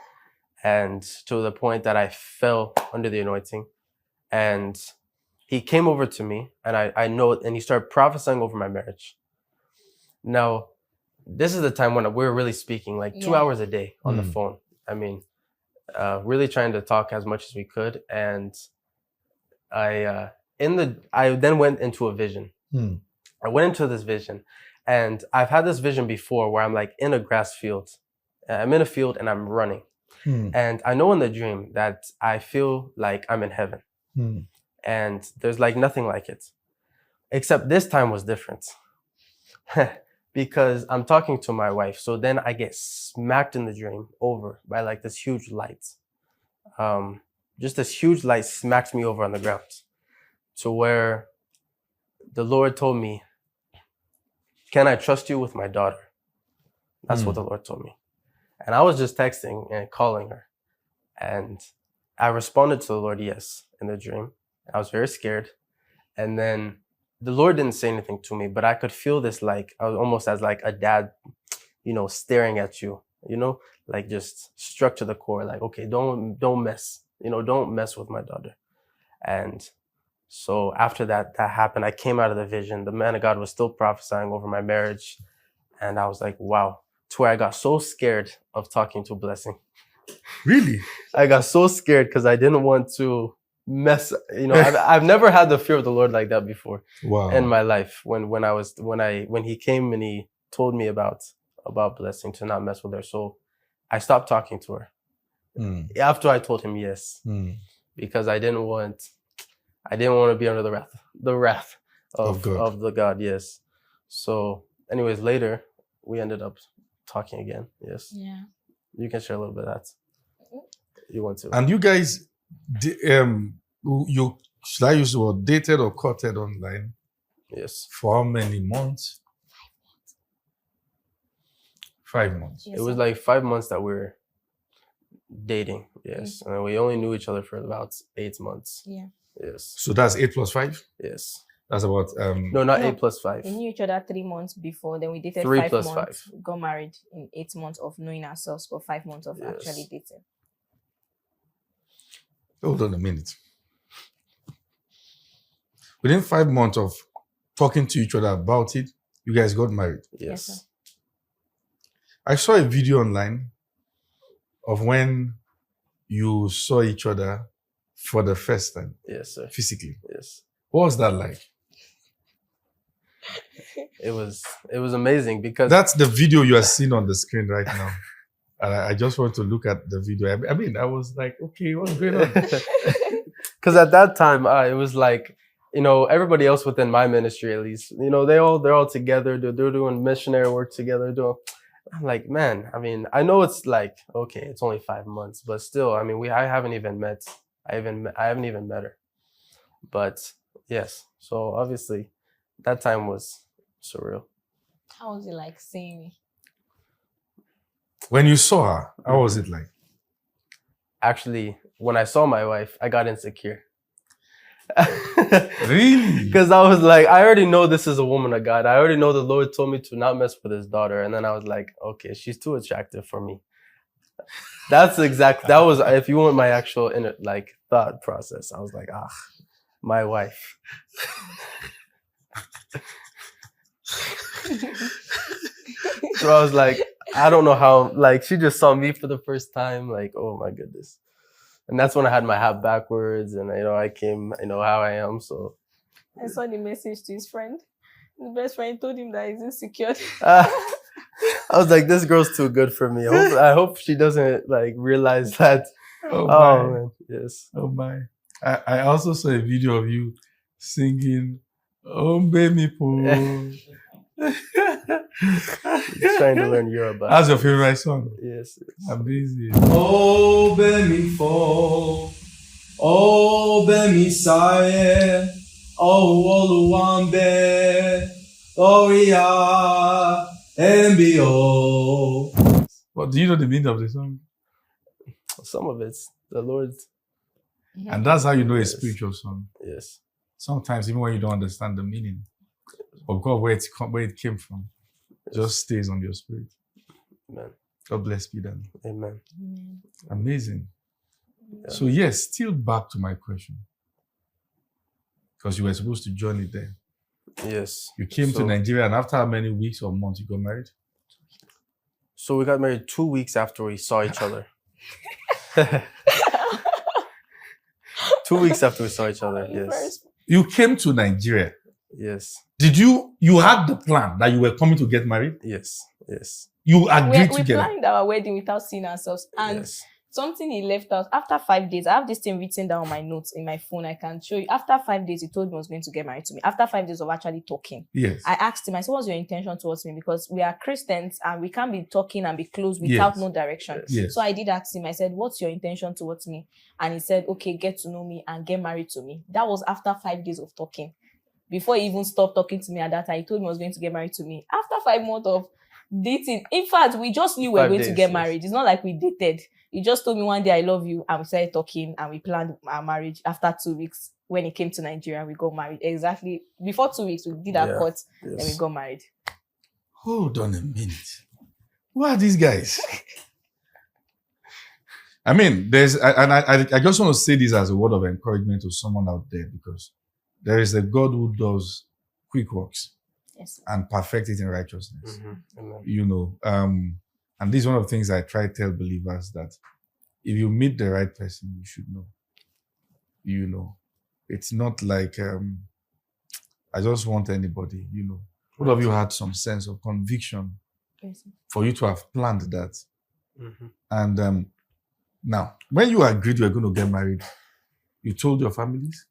and to the point that I fell under the anointing. And he came over to me and I know, and he started prophesying over my marriage. Now, this is the time when we were really speaking like 2 hours a day on the phone. I mean, really trying to talk as much as we could. And I then went into a vision. Mm. I went into this vision, and I've had this vision before where I'm like in a grass field. I'm in a field and I'm running. Mm. And I know in the dream that I feel like I'm in heaven. Mm. And there's like nothing like it. Except this time was different. Because I'm talking to my wife. So then I get smacked in the dream over by like this huge light. Just this huge light smacks me over on the ground to where the Lord told me, can I trust you with my daughter? That's what the Lord told me. And I was just texting and calling her. And I responded to the Lord, yes, in the dream. I was very scared. And then the Lord didn't say anything to me, but I could feel this, like, I was almost as like a dad, staring at you, like just struck to the core, like, okay, don't mess, don't mess with my daughter. And So after that happened, I came out of the vision. The man of God was still prophesying over my marriage. And I was like, wow. To where I got so scared of talking to Blessing. Really? I got so scared because I didn't want to mess. I've never had the fear of the Lord like that before Wow. in my life. When he came and he told me about Blessing, to not mess with her. So I stopped talking to her after I told him yes, because I didn't want to be under the wrath of the God. Yes. So anyways, later we ended up talking again. Yes. Yeah. You can share a little bit of that. You want to? And you guys, you should I use the word dated or courted online? Yes. For how many months? 5 months. Yes, It was sir. like 5 months that we were dating. Yes. And we only knew each other for about 8 months. Yeah. Yes. So that's 8 plus 5? Yes. That's about No, not No. 8 plus 5. We knew each other 3 months before, then we dated 3 5 plus months. 5. Got married in 8 months of knowing ourselves, but 5 months of Yes. actually dating. Hold on a minute. Within 5 months of talking to each other about it, you guys got married. Yes, sir. Yes. I saw a video online of when you saw each other for the first time, Yes, sir. physically. Yes. What was that like? It was amazing because That's the video you are seeing on the screen right now. And I just want to look at the video. I mean, I was like, okay, what's going on? because at that time it was like, everybody else within my ministry, at least, they're all together. They're doing missionary work together. I'm like, man, I mean, I know it's like, okay, it's only 5 months, but still, I mean, I haven't even met her. But yes, so obviously that time was surreal. How was it like seeing me? When you saw her, how was it like? Actually, when I saw my wife, I got insecure. Really? Because I was like, I already know this is a woman of God. I already know the Lord told me to not mess with his daughter. And then I was like, okay, she's too attractive for me. That was, if you want my actual thought process, I was like, my wife. So I was like, I don't know how, she just saw me for the first time. Like, oh my goodness. And that's when I had my hat backwards and, I came, how I am. So I saw the message to his friend. His best friend told him that he's insecure. I was like, this girl's too good for me. I hope she doesn't realize that. Oh, Oh man, yes. Oh my. I also saw a video of you singing Ombe mi po. Trying to learn Yoruba. That's your favorite song? Yes. Amazing. Ombe mi fo, ombe mi saye, Oluwambe, Oria, Mbio. What do you know the meaning of the song? Some of it's the Lord's. And that's how you know a Yes. spiritual song. Yes. Sometimes even when you don't understand the meaning of God, where it came from, just stays on your spirit. Amen. God bless you then. Amen. Amazing. Yeah. So yes, still back to my question. Because you were supposed to join it there. Yes. You came to So- Nigeria, and after how many weeks or months you got married? So we got married 2 weeks after we saw each other. 2 weeks after we saw each other. Yes. You came to Nigeria. Yes. Did you had the plan that you were coming to get married? Yes. Yes. You agreed We together. planned our wedding without seeing ourselves. And Yes. something he left out after 5 days. I have this thing written down on my notes in my phone. I can show you. After 5 days, he told me he was going to get married to me. After 5 days of actually talking, Yes. I asked him, I said, what's your intention towards me? Because we are Christians and we can't be talking and be close without Yes. no direction. Yes. Yes. So I did ask him, I said, what's your intention towards me? And he said, okay, get to know me and get married to me. That was after 5 days of talking. Before he even stopped talking to me at that time, he told me he was going to get married to me. After 5 months of dating, in fact, we just knew we were 5 going to days, get yes. married. It's not like we dated. He just told me one day, I love you. And we started talking and we planned our marriage. After 2 weeks, when he came to Nigeria, we got married. Exactly. Before 2 weeks, we did our Yeah. court, then we Yes. got married. Hold on a minute. Who are these guys? I mean, I just want to say this as a word of encouragement to someone out there, because there is a God who does quick works Yes. and perfect it in righteousness. Amen. You know, and this is one of the things I try to tell believers, that if you meet the right person, you should know. You know, it's not like I just want anybody. You know, all of you had some sense of conviction Yes. for you to have planned that. Mhm. And now, when you agreed you were going to get married, you told your families?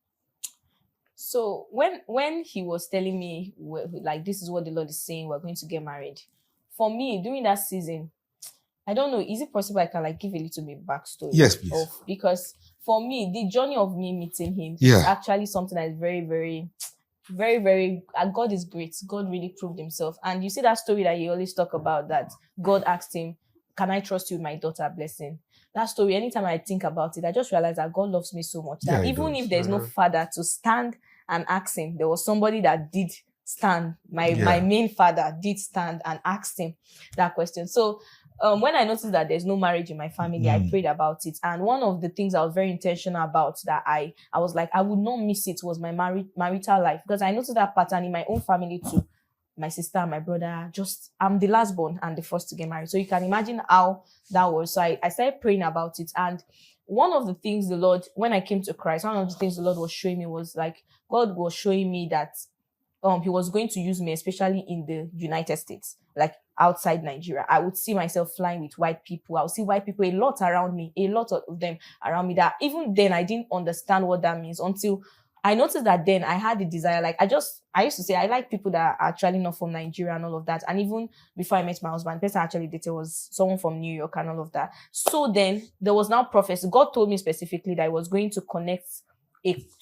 So when he was telling me like this is what the Lord is saying, we're going to get married. For me, during that season, I don't know, is it possible I can like give a little bit backstory? Yes, please. Because for me, the journey of me meeting him Yeah. is actually something that is very, very, very, very. God is great. God really proved himself. And you see that story that he always talk about, that God asked him, "Can I trust you with my daughter blessing?" That story, anytime I think about it, I just realize that God loves me so much that Yeah, he even does. if there's no father to stand and ask him, there was somebody that did stand. My main father did stand and asked him that question. So when I noticed that there's no marriage in my family, I prayed about it. And one of the things I was very intentional about, that I was like, I would not miss it, was my marital life. Because I noticed that pattern in my own family too. My sister and my brother, I'm the last born and the first to get married. So you can imagine how that was. So I started praying about it. And one of the things the Lord, when I came to Christ, one of the things the Lord was showing me was like, God was showing me that he was going to use me, especially in the United States, like outside Nigeria. I would see myself flying with white people. I would see white people a lot around me, a lot of them around me, that even then I didn't understand what that means until I noticed that then I had the desire. Like I used to say, I like people that are actually not from Nigeria and all of that. And even before I met my husband, the person I actually dated was someone from New York and all of that. So then there was now prophecy. God told me specifically that I was going to connect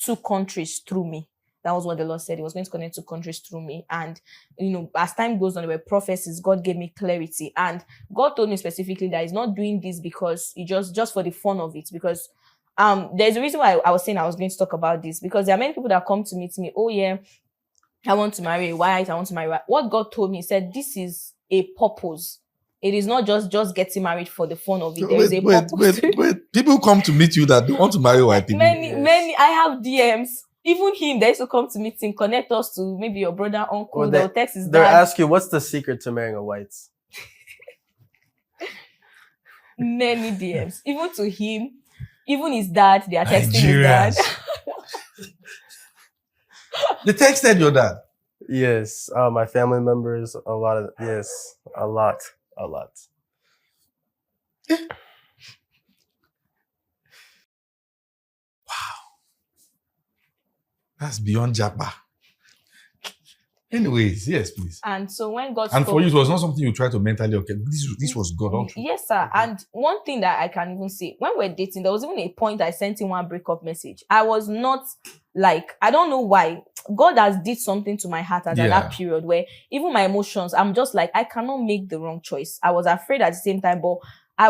two countries through me. That was what the Lord said. He was going to connect two countries through me. And, you know, as time goes on, there were prophecies. God gave me clarity. And God told me specifically that he's not doing this because he just for the fun of it. Because there's a reason why I was saying I was going to talk about this. Because there are many people that come to meet me. Oh, yeah, I want to marry a white. I want to marry white. What God told me, he said, this is a purpose. It is not just getting married for the fun of it. There is a purpose. Wait. People come to meet you that don't want to marry white people. Many. I have DMs. Even him, they used to come to meet him, connect us to maybe your brother, uncle. Or they'll text his they'll dad. ask you, what's the secret to marrying a white? Many DMs. Even to him, even his dad, they are texting his dad. They texted your dad? Yes. My family members, a lot. That's beyond Jabba. Anyways, yes, please. And so when God And spoke, for you, it was not something you tried to mentally, okay, this was God. All true. Yes, sir. And one thing that I can even say, when we're dating, there was even a point I sent him one breakup message. I was not like, I don't know why. God has did something to my heart at that period where even my emotions, I'm just like, I cannot make the wrong choice. I was afraid at the same time, but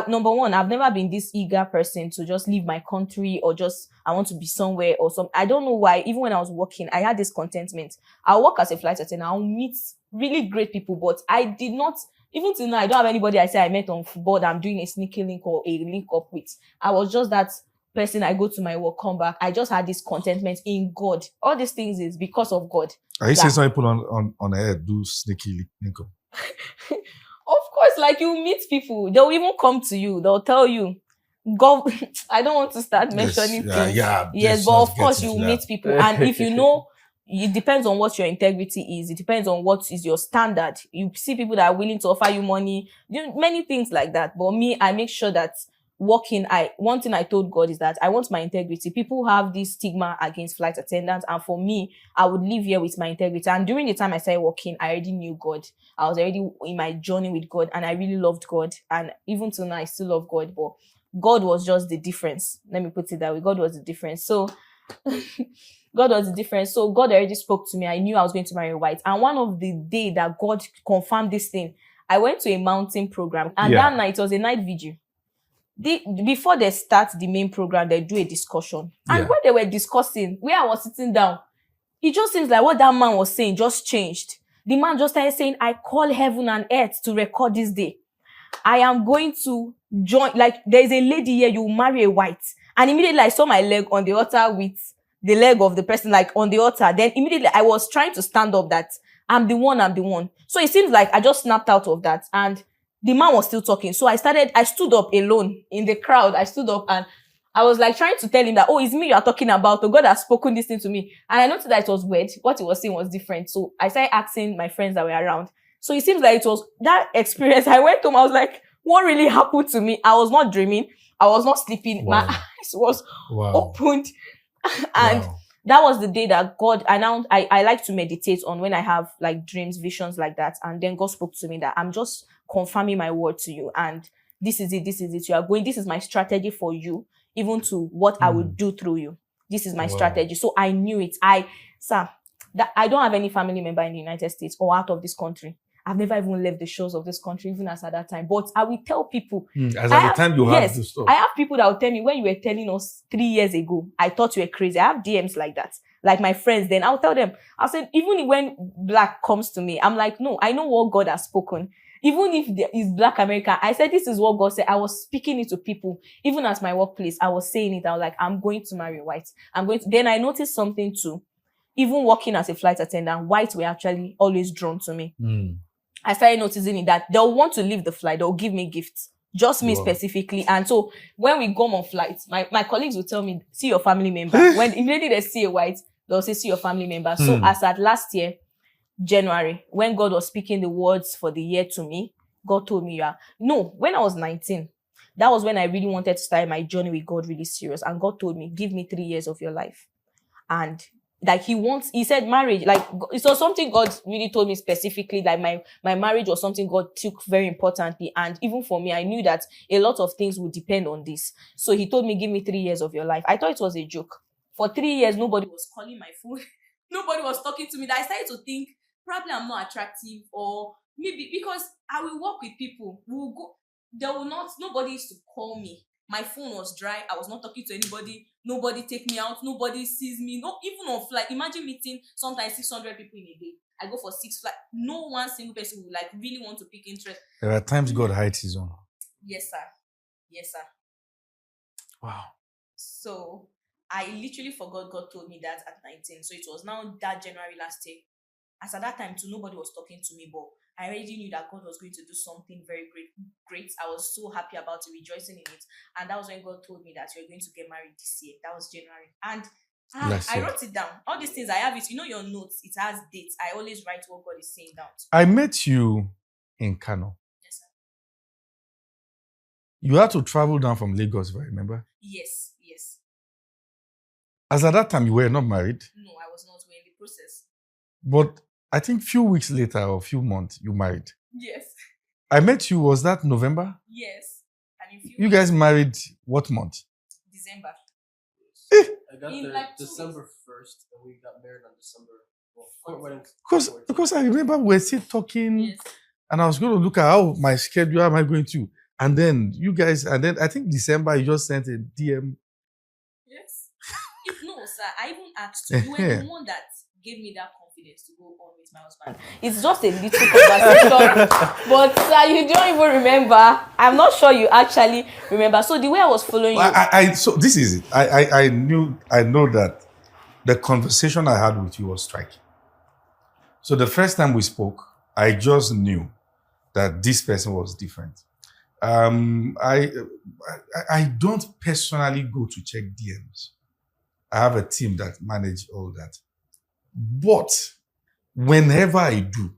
number one, I've never been this eager person to just leave my country or just, I want to be somewhere or something. I don't know why. Even when I was working, I had this contentment. I'll work as a flight attendant. I'll meet really great people, but I did not, even till now, I don't have anybody I say I met on board I'm doing a sneaky link or a link up with. I was just that person. I go to my work, come back. I just had this contentment in God. All these things is because of God. Are you saying some people on air do sneaky link up? Of course, like you meet people, they'll even come to you, they'll tell you, God, I don't want to start mentioning things. Yes, but of course you meet people. And if you know, it depends on what your integrity is. It depends on what is your standard. You see people that are willing to offer you money, many things like that. But me, I make sure that one thing I told God is that I want my integrity. People have this stigma against flight attendants. And for me, I would live here with my integrity. And during the time I started working, I already knew God. I was already in my journey with God and I really loved God. And even till now, I still love God. But God was just the difference. Let me put it that way. God was the difference. So God was the difference. So God already spoke to me. I knew I was going to marry white. And one of the day that God confirmed this thing, I went to a mountain program. And that night, it was a night vigil. Before they start the main program, they do a discussion. And when they were discussing, where I was sitting down, it just seems like what that man was saying just changed. The man just started saying, I call heaven and earth to record this day. I am going to join, like, there's a lady here, you marry a white. And immediately I saw my leg on the altar with the leg of the person like on the altar. Then immediately I was trying to stand up that I'm the one. So it seems like I just snapped out of that, and the man was still talking. So I stood up alone in the crowd. I stood up and I was like trying to tell him that, oh, it's me you are talking about. Oh, God has spoken this thing to me. And I noticed that it was weird. What he was saying was different. So I started asking my friends that were around. So it seems like it was that experience. I went home. I was like, what really happened to me? I was not dreaming. I was not sleeping. Wow. My eyes was Wow. opened. And Wow. that was the day that God announced. I like to meditate on when I have like dreams, visions like that. And then God spoke to me that I'm just confirming my word to you. And this is it. You are going. This is my strategy for you, even to what I will do through you. This is my Wow. strategy. So I knew it. Sir, that I don't have any family member in the United States or out of this country. I've never even left the shores of this country, even as at that time. But I will tell people. As I at have- the time you yes, have the stuff. I have people that will tell me, when you were telling us 3 years ago, I thought you were crazy. I have DMs like that. Like my friends, then I'll tell them. I said, even when black comes to me, I'm like, no, I know what God has spoken. Even if there is Black America, I said, this is what God said. I was speaking it to people. Even at my workplace, I was saying it. I was like, I'm going to marry white. Then I noticed something too. Even working as a flight attendant, whites were actually always drawn to me. I started noticing it that they'll want to leave the flight. They'll give me gifts. Just me Wow. specifically. And so when we go on flights, my colleagues will tell me, see your family member. When immediately they see a white, they'll say, see your family member. So as at last year, January, when God was speaking the words for the year to me, God told me, when I was 19, that was when I really wanted to start my journey with God really serious. And God told me, give me 3 years of your life. And like he said marriage, like it was something God really told me specifically, like my marriage was something God took very importantly. And even for me, I knew that a lot of things would depend on this. So he told me, give me 3 years of your life. I thought it was a joke. For 3 years, nobody was calling my phone. Nobody was talking to me. That I started to think, probably I'm not attractive, or maybe because I will work with people. We'll go. Nobody used to call me. My phone was dry. I was not talking to anybody. Nobody take me out. Nobody sees me. No, even on flight. Imagine meeting sometimes 600 people in a day. I go for 6 flights. No one single person would like really want to pick interest. There are times God hides his own. Yes, sir. Wow. So I literally forgot God told me that at 19. So it was now that January last year. As at that time too, nobody was talking to me, but I already knew that God was going to do something very great. I was so happy about it, rejoicing in it. And that was when God told me that you're going to get married this year. That was January. And I wrote it down. All these things, I have it. Your notes, it has dates. I always write what God is saying down. I met you in Kano. Yes, sir. You had to travel down from Lagos, if I remember. Yes. As at that time, you were not married. No, I was not. We're in the process. But I think few weeks later or a few months, you married. Yes. I met you, was that November? Yes. And if You guys married what month? December. I got In there like 2 December 1st, and we got married on December. Well, court wedding. Because I remember we were still talking, Yes. and I was going to look at how my schedule, how am I going to? And then I think December, you just sent a DM. Yes. No, sir. I even asked you. You were the one that gave me that confidence to go on with my husband. It's just a little conversation, but sir, you don't even remember. I'm not sure you actually remember. So the way I was following you, So this is it. I know that the conversation I had with you was striking. So the first time we spoke, I just knew that this person was different. I don't personally go to check DMs. I have a team that manage all that. But whenever I do,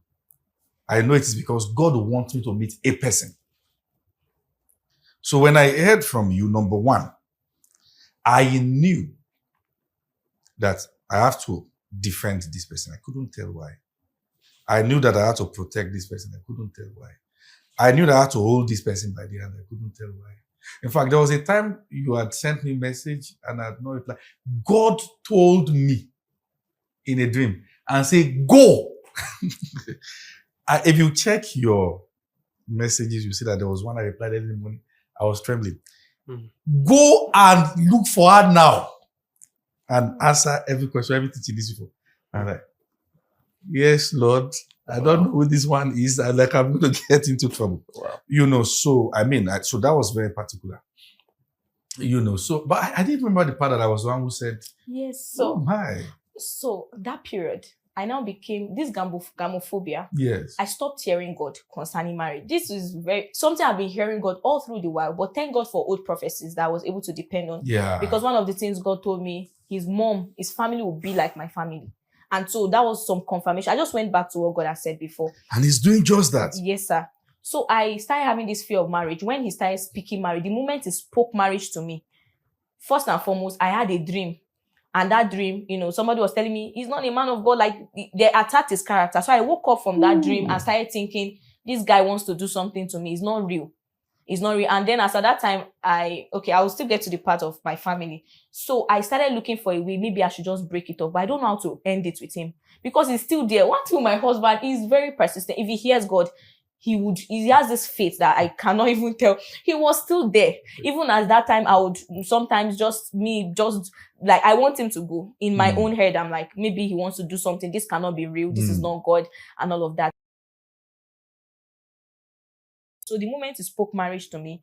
I know it is because God wants me to meet a person. So when I heard from you, number one, I knew that I have to defend this person. I couldn't tell why. I knew that I had to protect this person. I couldn't tell why. I knew that I had to hold this person by the hand. I couldn't tell why. In fact, there was a time you had sent me a message and I had no reply. God told me in a dream and say, go. If you check your messages, you see that there was one I replied early in the morning. I was trembling. Go and look for her now and answer every question, everything she needs you for. I'm like, yes, Lord. I don't know who this one is. I'm going to get into trouble. Wow. So that was very particular. So, but I didn't remember the part that I was the one who said, Yes. oh So my, that period, I now became this gamophobia. yes. I stopped hearing God concerning marriage. This is something I've been hearing God all through the while, but thank God for old prophecies that I was able to depend on. Yeah. Because one of the things God told me, his family will be like my family. And so that was some confirmation. I just went back to what God had said before. And he's doing just that. Yes, sir. So I started having this fear of marriage. When he started speaking marriage, the moment he spoke marriage to me, first and foremost, I had a dream. And that dream, somebody was telling me, he's not a man of God, like they attacked his character. So I woke up from that dream and started thinking, this guy wants to do something to me. It's not real. It's not real. And then as at that time, I will still get to the part of my family. So I started looking for a way. Maybe I should just break it off, but I don't know how to end it with him because he's still there. One thing with my husband, he's very persistent. If he hears God, he has this faith that I cannot even tell. He was still there. Even at that time, I would sometimes just like, I want him to go. In my own head, I'm like, maybe he wants to do something. This cannot be real. This is not God and all of that. So the moment he spoke marriage to me,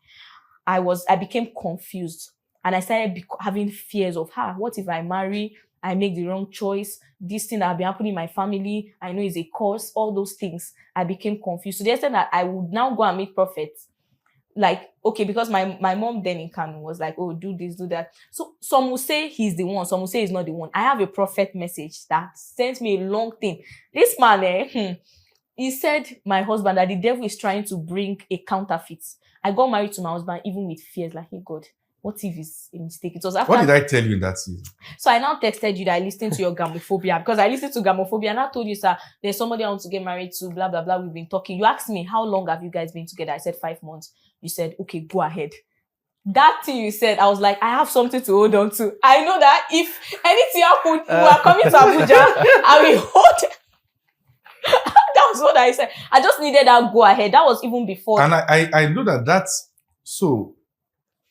I became confused. And I started having fears of, what if I marry? I make the wrong choice. This thing that have been happening in my family, I know is a curse. All those things. I became confused. So they said that I would now go and meet prophets. Like, okay, because my mom then in Kano was like, oh, do this, do that. So some will say he's the one. Some will say he's not the one. I have a prophet message that sent me a long thing. This man, he said, my husband, that the devil is trying to bring a counterfeit. I got married to my husband even with fears, like, hey, God, what if it's a mistake? It was after. What did I tell you in that season? So I now texted you that I listened to your gamophobia because I listened to gamophobia and I told you, sir, there's somebody I want to get married to, blah, blah, blah. We've been talking. You asked me, how long have you guys been together? I said 5 months. You said, okay, go ahead. That thing you said, I was like, I have something to hold on to. I know that if anything happened, we are coming to Abuja, I will hold. That was what I said. I just needed that go ahead. That was even before. And I know that's so.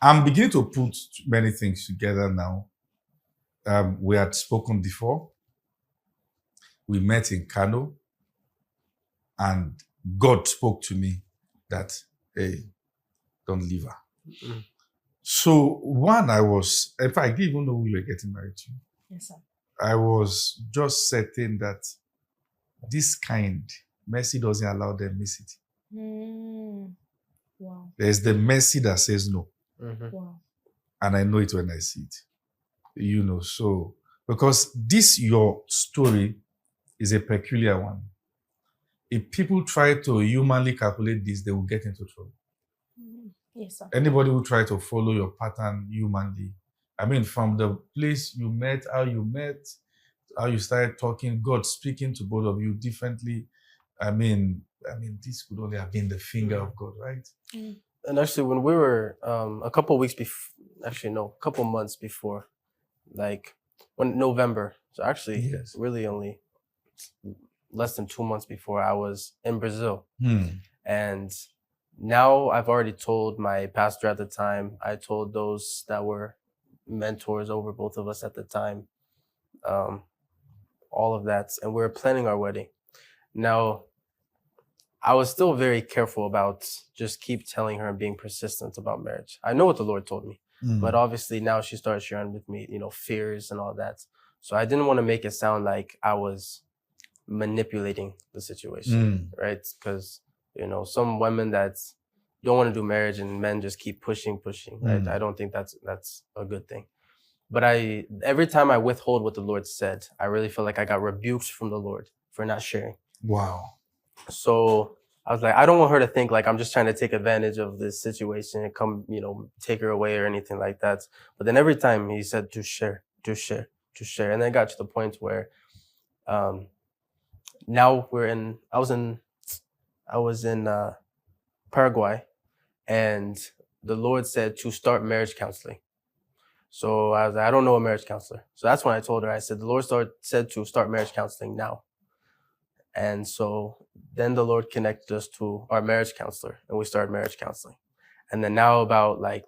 I'm beginning to put many things together now. We had spoken before. We met in Kano, and God spoke to me that, hey, don't leave her. Mm. So one, in fact, I didn't even know who you were getting married to. Yes, sir. I was just certain that this kind, mercy doesn't allow them miss it. Wow. There's the mercy that says no. Mm-hmm. Wow. And I know it when I see it. So, because your story is a peculiar one. If people try to humanly calculate this, they will get into trouble. Yes, sir. Anybody who try to follow your pattern humanly, I mean, from the place you met, how you started talking, God speaking to both of you differently. I mean, this could only have been the finger of God, right? And actually, when we were a couple months before, like November. So actually, Yes. really only less than 2 months before, I was in Brazil. And now I've already told my pastor at the time. I told those that were mentors over both of us at the time, all of that. And we were planning our wedding. Now, I was still very careful about just keep telling her and being persistent about marriage. I know what the Lord told me, but obviously now she started sharing with me, fears and all that. So I didn't want to make it sound like I was manipulating the situation, right? Because, some women that don't want to do marriage and men just keep pushing, right? I don't think that's a good thing. But every time I withhold what the Lord said, I really feel like I got rebuked from the Lord for not sharing. Wow. So I was like, I don't want her to think like I'm just trying to take advantage of this situation and come, take her away or anything like that. But then every time he said to share. And then it got to the point where now I was in Paraguay, and the Lord said to start marriage counseling. So I was like, I don't know a marriage counselor. So that's when I told her, I said, the Lord said to start marriage counseling now. And so then the Lord connected us to our marriage counselor, and we started marriage counseling. And then now about like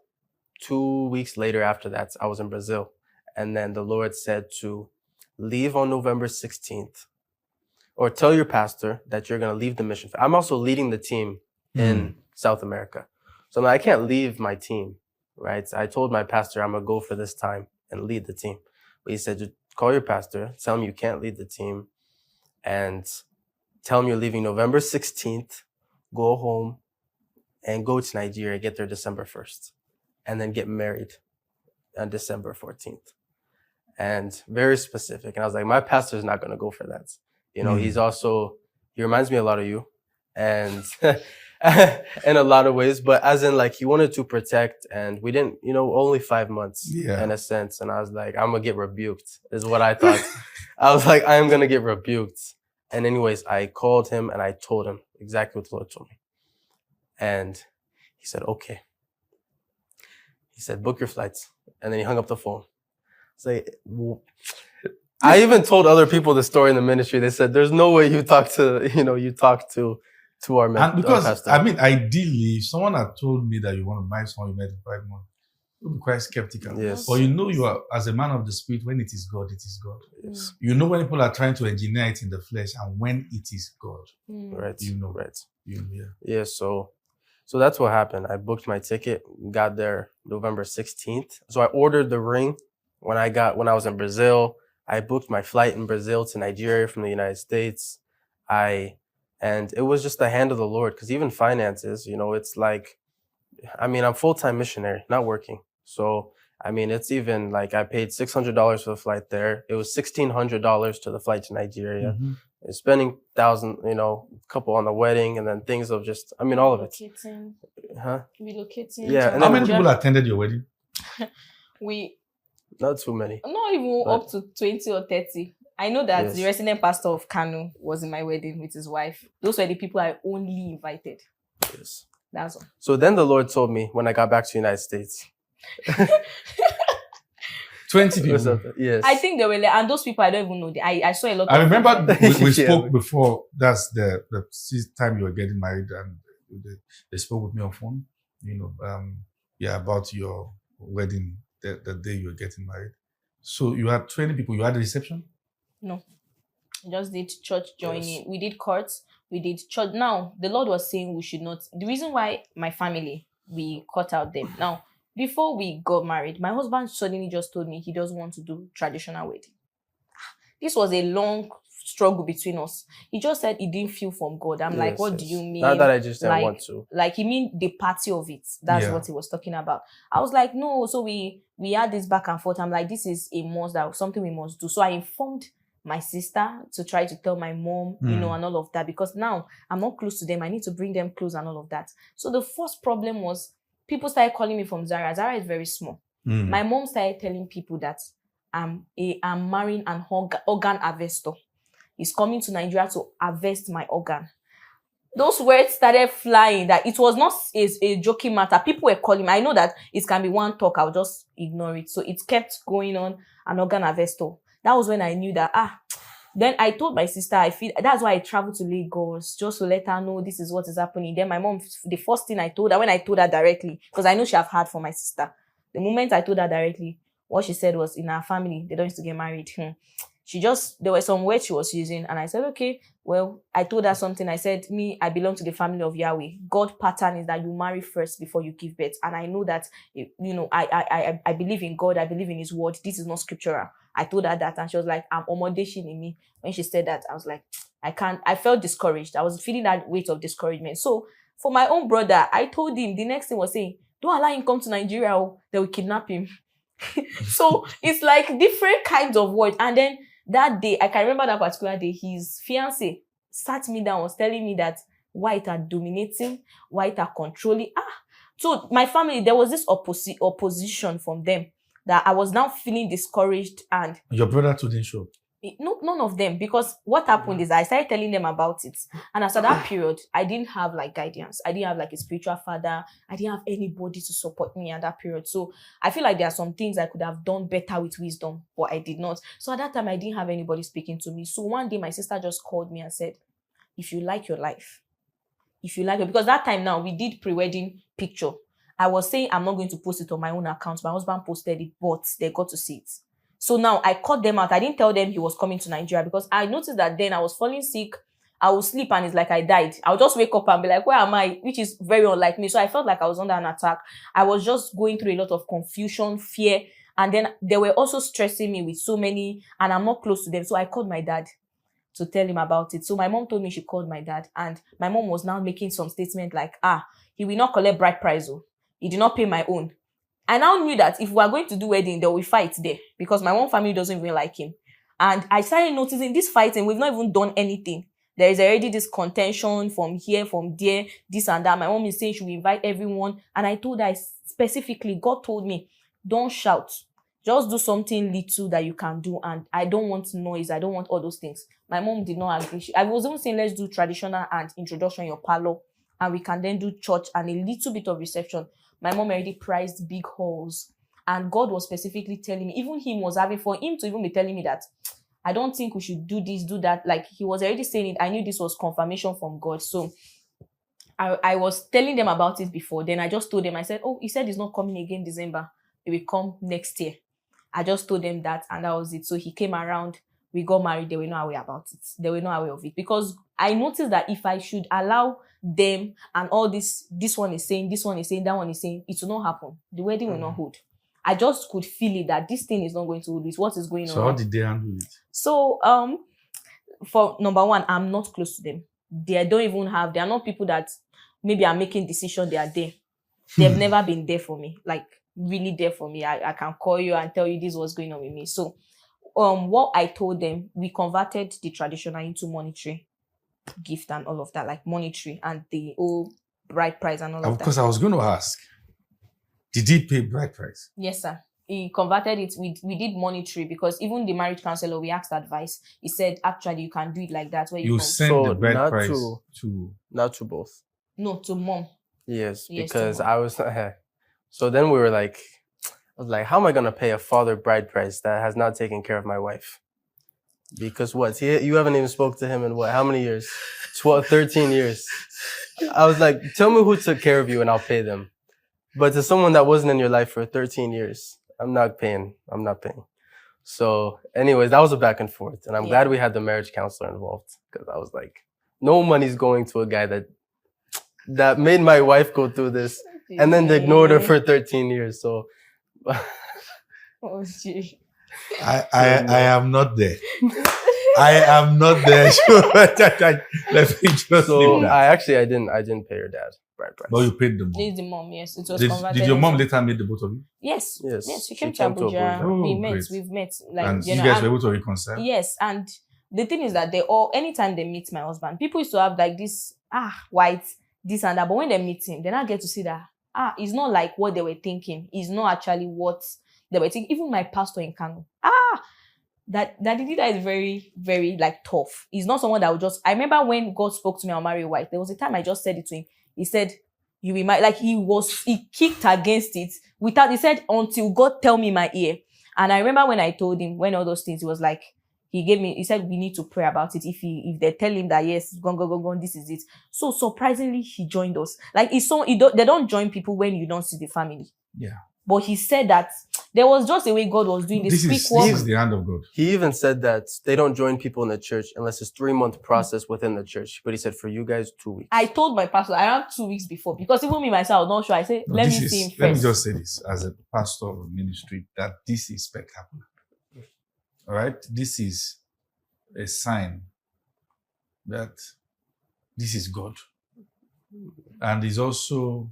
2 weeks later after that, I was in Brazil. And then the Lord said to leave on November 16th, or tell your pastor that you're going to leave the mission. I'm also leading the team in South America. So I can't leave my team, right? I told my pastor I'm gonna go for this time and lead the team. But he said, just call your pastor, tell him you can't lead the team, and tell him you're leaving November 16th, go home and go to Nigeria, get there December 1st, and then get married on December 14th. And very specific. And I was like, my pastor's not going to go for that. You know, he reminds me a lot of you, and in a lot of ways, but as in like he wanted to protect, and we didn't, only 5 months in a sense. And I was like, I'm going to get rebuked is what I thought. I was like, I am going to get rebuked. And anyways, I called him and I told him exactly what the Lord told me. And he said, okay. He said, book your flights. And then he hung up the phone. I even told other people the story in the ministry. They said, there's no way you talk to our And because, pastor. ideally, if someone had told me that you want to marry someone you met in 5 months, you'll be quite skeptical. Yes. But you are, as a man of the spirit, when it is God, it is God. Yes. You know when people are trying to engineer it in the flesh and when it is God. Right. Right. Yeah, so that's what happened. I booked my ticket, got there November 16th. So I ordered the ring when I was in Brazil. I booked my flight in Brazil to Nigeria from the United States. And it was just the hand of the Lord, because even finances, it's like, I'm full-time missionary, not working. So, it's even like I paid $600 for the flight there. It was $1,600 to the flight to Nigeria. Mm-hmm. Spending $1,000, couple on the wedding, and then things of just, all of it. Relocating. Yeah. And How many people attended your wedding? Not too many. Not even up to 20 or 30. I know that Yes. the resident pastor of Kano was in my wedding with his wife. Those were the people I only invited. Yes. That's all. So then the Lord told me when I got back to the United States. 20 people. Yes. I think they were and those people I don't even know. I saw a lot I of remember we Yeah. spoke before. That's the time you were getting married, and they spoke with me on phone. About your wedding, the day you were getting married. So you had 20 people. You had a reception. No. We just did church joining. Yes. We did courts. We did church. Now, the Lord was saying we should not. The reason why my family, we cut out them. Now, before we got married, my husband suddenly just told me he doesn't want to do traditional wedding. This was a long struggle between us. He just said he didn't feel from God. I'm like, what do you mean? Not that I just didn't want to. Like, he mean the party of it. That's what he was talking about. I was like, no. So we had this back and forth. I'm like, this is a must, that something we must do. So I informed my sister to try to tell my mom, and all of that, because now I'm not close to them. I need to bring them close and all of that. So the first problem was people started calling me from Zara. Zara is very small. My mom started telling people that I'm marrying an organ harvester. He's coming to Nigeria to harvest my organ. Those words started flying, that it was not a joking matter. People were calling me. I know that it can be one talk. I'll just ignore it. So it kept going on, an organ harvester. That was when I knew that, then I told my sister, that's why I traveled to Lagos, just to let her know this is what is happening. Then my mom, the first thing I told her, when I told her directly, because I know she have heard from my sister, the moment I told her directly, what she said was, in our family, they don't used to get married. There were some words she was using, and I said, okay, well, I told her something. I said, I belong to the family of Yahweh. God pattern is that you marry first before you give birth. And I know that, I believe in God. I believe in his word. This is not scriptural. I told her that, and she was like, I'm omodation in me. When she said that, I was like, I felt discouraged. I was feeling that weight of discouragement. So for my own brother, I told him, the next thing was saying, don't allow him come to Nigeria, they will kidnap him. So it's like different kinds of words. And then that day, I can remember that particular day, his fiance sat me down, was telling me that white are dominating, white are controlling. So my family, there was this opposition from them, that I was now feeling discouraged. And your brother too didn't show. No, none of them, because what happened is I started telling them about it. And after that period, I didn't have like guidance. I didn't have like a spiritual father. I didn't have anybody to support me at that period. So I feel like there are some things I could have done better with wisdom, but I did not. So at that time, I didn't have anybody speaking to me. So one day, my sister just called me and said, if you like your life, because that time now, we did pre-wedding picture. I was saying I'm not going to post it on my own account. My husband posted it, but they got to see it. So now I cut them out. I didn't tell them he was coming to Nigeria, because I noticed that then I was falling sick. I will sleep and it's like I died. I'll just wake up and be like, where am I? Which is very unlike me. So I felt like I was under an attack. I was just going through a lot of confusion, fear. And then they were also stressing me with so many, and I'm not close to them. So I called my dad to tell him about it. So my mom told me she called my dad, and my mom was now making some statement like, he will not collect bride price. Oh, he did not pay my own. I now knew that if we are going to do wedding, there will be fight there because my own family doesn't even like him. And I started noticing this fighting. We've not even done anything. There is already this contention from here, from there, this and that. My mom is saying she will invite everyone. And I told her specifically, God told me, don't shout. Just do something little that you can do. And I don't want noise. I don't want all those things. My mom did not agree. I was even saying, let's do traditional and introduction in your parlor. And we can then do church and a little bit of reception. My mom already priced big halls. And God was specifically telling me, even him was having, for him to even be telling me that, I don't think we should do this, do that. Like, he was already saying it. I knew this was confirmation from God. So I was telling them about it before. Then I just told them, I said, he said he's not coming again December. He will come next year. I just told them that, and that was it. So he came around. We got married. They were not aware about it. They were not aware of it. Because I noticed that if I should allow them and all this one is saying, this one is saying, that one is saying, it will not happen. The wedding will not hold. I just could feel it that this thing is not going to hold. It's what is going on. So how did they handle it? So, for number one, I'm not close to them. They are not people that maybe are making decisions. They are there. They've never been there for me. Like, really there for me. I can call you and tell you this was going on with me. So, what I told them, we converted the traditional into monetary gift and all of that, like monetary and the old bride price and all of that. Because I was going to ask, did he pay bride price? Yes, sir. He converted it. We did monetary because even the marriage counselor, we asked advice. He said, actually, you can do it like that. Where You send the bride price to... Not to both. No, to mom. Yes, Yes, because to mom. I was... So then we were like... I was like, how am I going to pay a father bride price that has not taken care of my wife? Because what? You haven't even spoke to him in what? How many years? 12, 13 years. I was like, tell me who took care of you and I'll pay them. But to someone that wasn't in your life for 13 years, I'm not paying. So anyways, that was a back and forth. And I'm glad we had the marriage counselor involved because I was like, no money's going to a guy that made my wife go through this and then they ignored her for 13 years. So Oh, gee. I am not there. I am not there. Let me just So leave that. I didn't pay her dad bride price. But you paid the This mom. is the mom, yes. It was converted. Did your mom into- later meet the both of you? Yes. Yes, Yes, she she came to came to Abuja. Abuja. We've met. And You you know, guys and- were able to reconcile? Yes, and the thing is that anytime they meet my husband, people used to have like this, white, this and that. But when they meet him, they now get to see that, it's not like what they were thinking. It's not actually what they were thinking. Even my pastor in Kano, that leader is very, very like tough. He's not someone that would just, I remember when God spoke to me on Mary White, there was a time I just said it to him. He said, you will like he kicked against it he said, until God tell me in my ear. And I remember when I told him, when all those things, he was like, he said, we need to pray about it. If they tell him that, yes, go, this is it. So surprisingly, he joined us. Like, they don't join people when you don't see the family. Yeah. But he said that there was just a way God was doing this. This quick work. is the hand of God. He even said that they don't join people in the church unless it's 3-month process within the church. But he said, for you guys, 2 weeks. I told my pastor around 2 weeks before, because even me myself, I was not sure. I said, No, let me this see him is- Let me first. just say this as a pastor of ministry, that this is spectacular. All right? This is a sign that this is God. And is also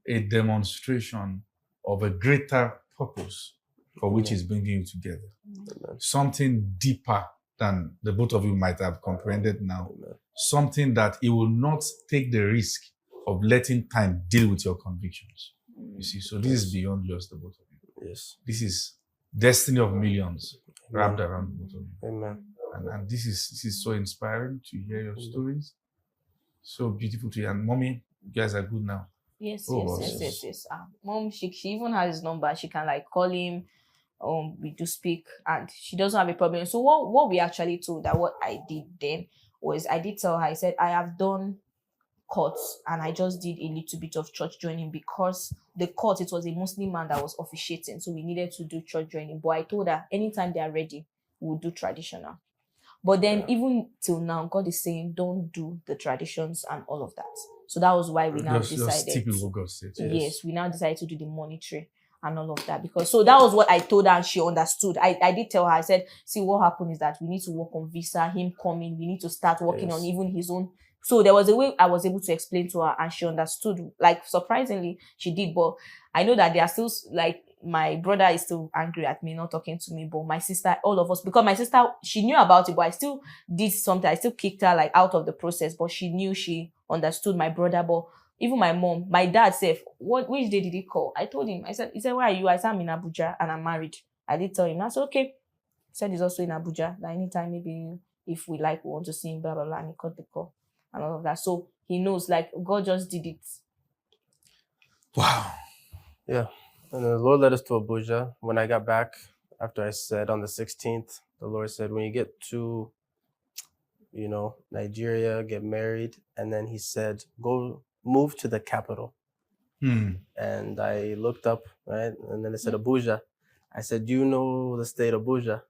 a demonstration of a greater purpose for which is bringing you together. Amen. Something deeper than the both of you might have comprehended now. Amen. Something that it will not take the risk of letting time deal with your convictions. You see, so this is beyond just the both of you. Yes. This is destiny of millions wrapped around both of you. Amen. And this is so inspiring to hear your stories. So beautiful to hear. And mommy, you guys are good now. Yes, Oh, yes. Mom, she even has his number. She can like call him. We do speak, and she doesn't have a problem. So what we actually told her, what I did then was I did tell her. I said I have done courts, and I just did a little bit of church joining because the court, it was a Muslim man that was officiating, so we needed to do church joining. But I told her anytime they are ready, we'll do traditional. But then even till now, God is saying, don't do the traditions and all of that. So that was why we now Just decided. stick with what God said. Yes, we now decided to do the monetary and all of that, because so that was what I told her and she understood. I did tell her, I said, see, what happened is that we need to work on visa, him coming, we need to start working on even his own. So there was a way I was able to explain to her and she understood. Like, surprisingly, she did. But I know that there are still, like, my brother is still angry at me, not talking to me, but my sister, all of us, because my sister, she knew about it, but I still did something. I still kicked her like out of the process, but she knew, she understood my brother. But even my mom, my dad said, which day did he call? I told him, he said, where are you? I said, I'm in Abuja and I'm married. I did tell him. I said, okay. He said he's also in Abuja. That anytime, maybe if we like, we want to see him, blah, blah, blah. And he cut the call and all of that. So he knows, like, God just did it. Wow. Yeah. And the Lord led us to Abuja. When I got back, after I said on the 16th, the Lord said, when you get to, Nigeria, get married. And then he said, go move to the capital. And I looked up, right? And then it said Abuja. I said, do you know the state of Abuja?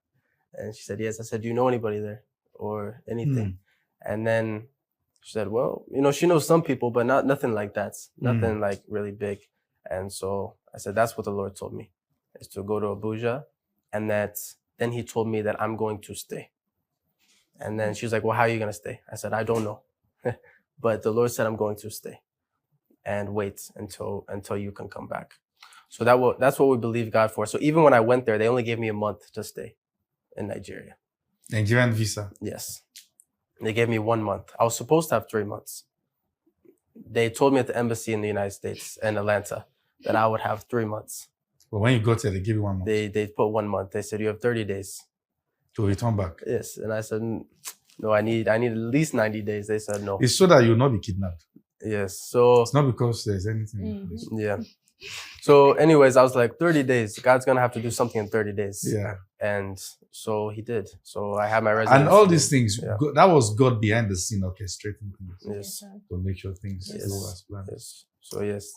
And she said, yes. I said, do you know anybody there or anything? And then she said, well, she knows some people, but nothing like that. Nothing like really big. And so I said, that's what the Lord told me, is to go to Abuja. And then he told me that I'm going to stay. And then she was like, well, how are you going to stay? I said, I don't know. But the Lord said, I'm going to stay and wait until you can come back. So that's what we believe God for. So even when I went there, they only gave me a month to stay in Nigeria. Nigerian visa? Yes. They gave me 1 month. I was supposed to have 3 months. They told me at the embassy in the United States in Atlanta that I would have 3 months. But when you got there, they give you 1 month. They put 1 month. They said, you have 30 days. To return back? Yes. And I said, no, I need at least 90 days. They said no. It's so that you'll not be kidnapped. Yes. So it's not because there's anything. Yeah. So anyways, I was like, 30 days. God's going to have to do something in 30 days. Yeah. And so he did. So I had my residency. And all these things, Yeah. that was God behind the scene orchestrating things. Yes. To make sure things Yes. go as planned. Yes. So yes,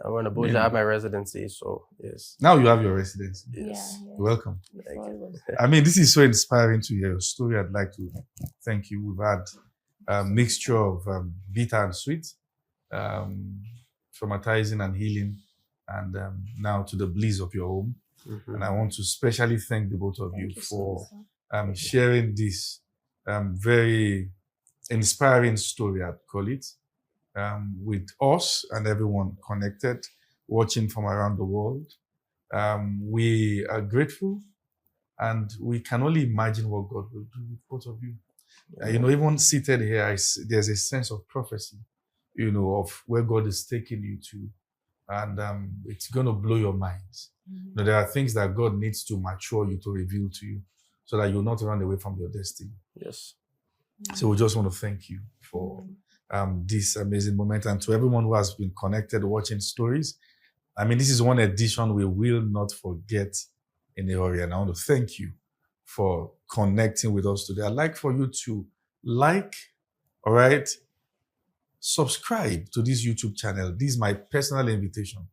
I went to Abuja. I have my residency. So yes. Now you have your residency. Yes. Yeah. Welcome. Thank you. I mean, this is so inspiring to hear your story. I'd like to thank you. We've had a mixture of bitter and sweet, traumatizing and healing, and now to the bliss of your home. And I want to especially thank the both of you for sharing this very inspiring story, I'd call it, with us and everyone connected, watching from around the world. We are grateful, and we can only imagine what God will do with both of you. Even seated here, there's a sense of prophecy, of where God is taking you to. And it's going to blow your minds. There are things that God needs to mature you, to reveal to you, so that you'll not run away from your destiny. Yes. So we just want to thank you for this amazing moment. And to everyone who has been connected, watching stories, I mean, this is one edition we will not forget in a hurry. And I want to thank you for connecting with us today. I'd like for you to all right, subscribe to this YouTube channel. This is my personal invitation,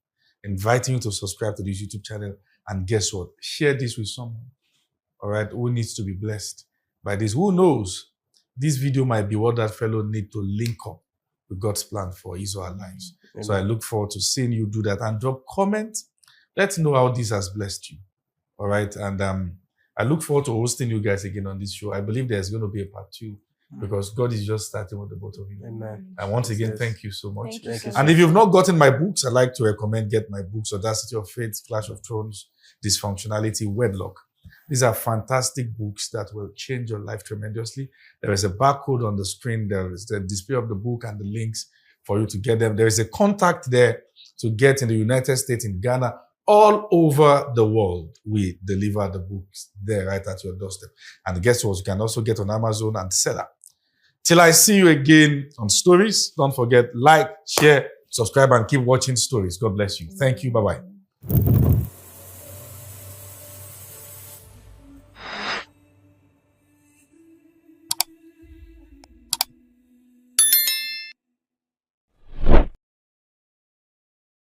inviting you to subscribe to this YouTube channel. And guess what? Share this with someone, all right, who needs to be blessed by this. Who knows? This video might be what that fellow needs to link up with God's plan for his or her lives. Amen. So I look forward to seeing you do that, and drop comment. Let's know how this has blessed you, all right? And I look forward to hosting you guys again on this show. I believe there's going to be a part 2, because God is just starting with the both of you. Amen. And once again, Yes. thank you so much. Thank you so And much. if you've not gotten my books, I'd like to recommend get my books: Audacity of Faith, Clash of Thrones, Dysfunctionality, Wedlock. These are fantastic books that will change your life tremendously. There is a barcode on the screen. There is the display of the book and the links for you to get them. There is a contact there to get in the United States, in Ghana, all over the world. We deliver the books there right at your doorstep. And guess what? You can also get on Amazon and Seller. Till I see you again on Stories, don't forget, like, share, subscribe, and keep watching Stories. God bless you. Thank you. Bye-bye.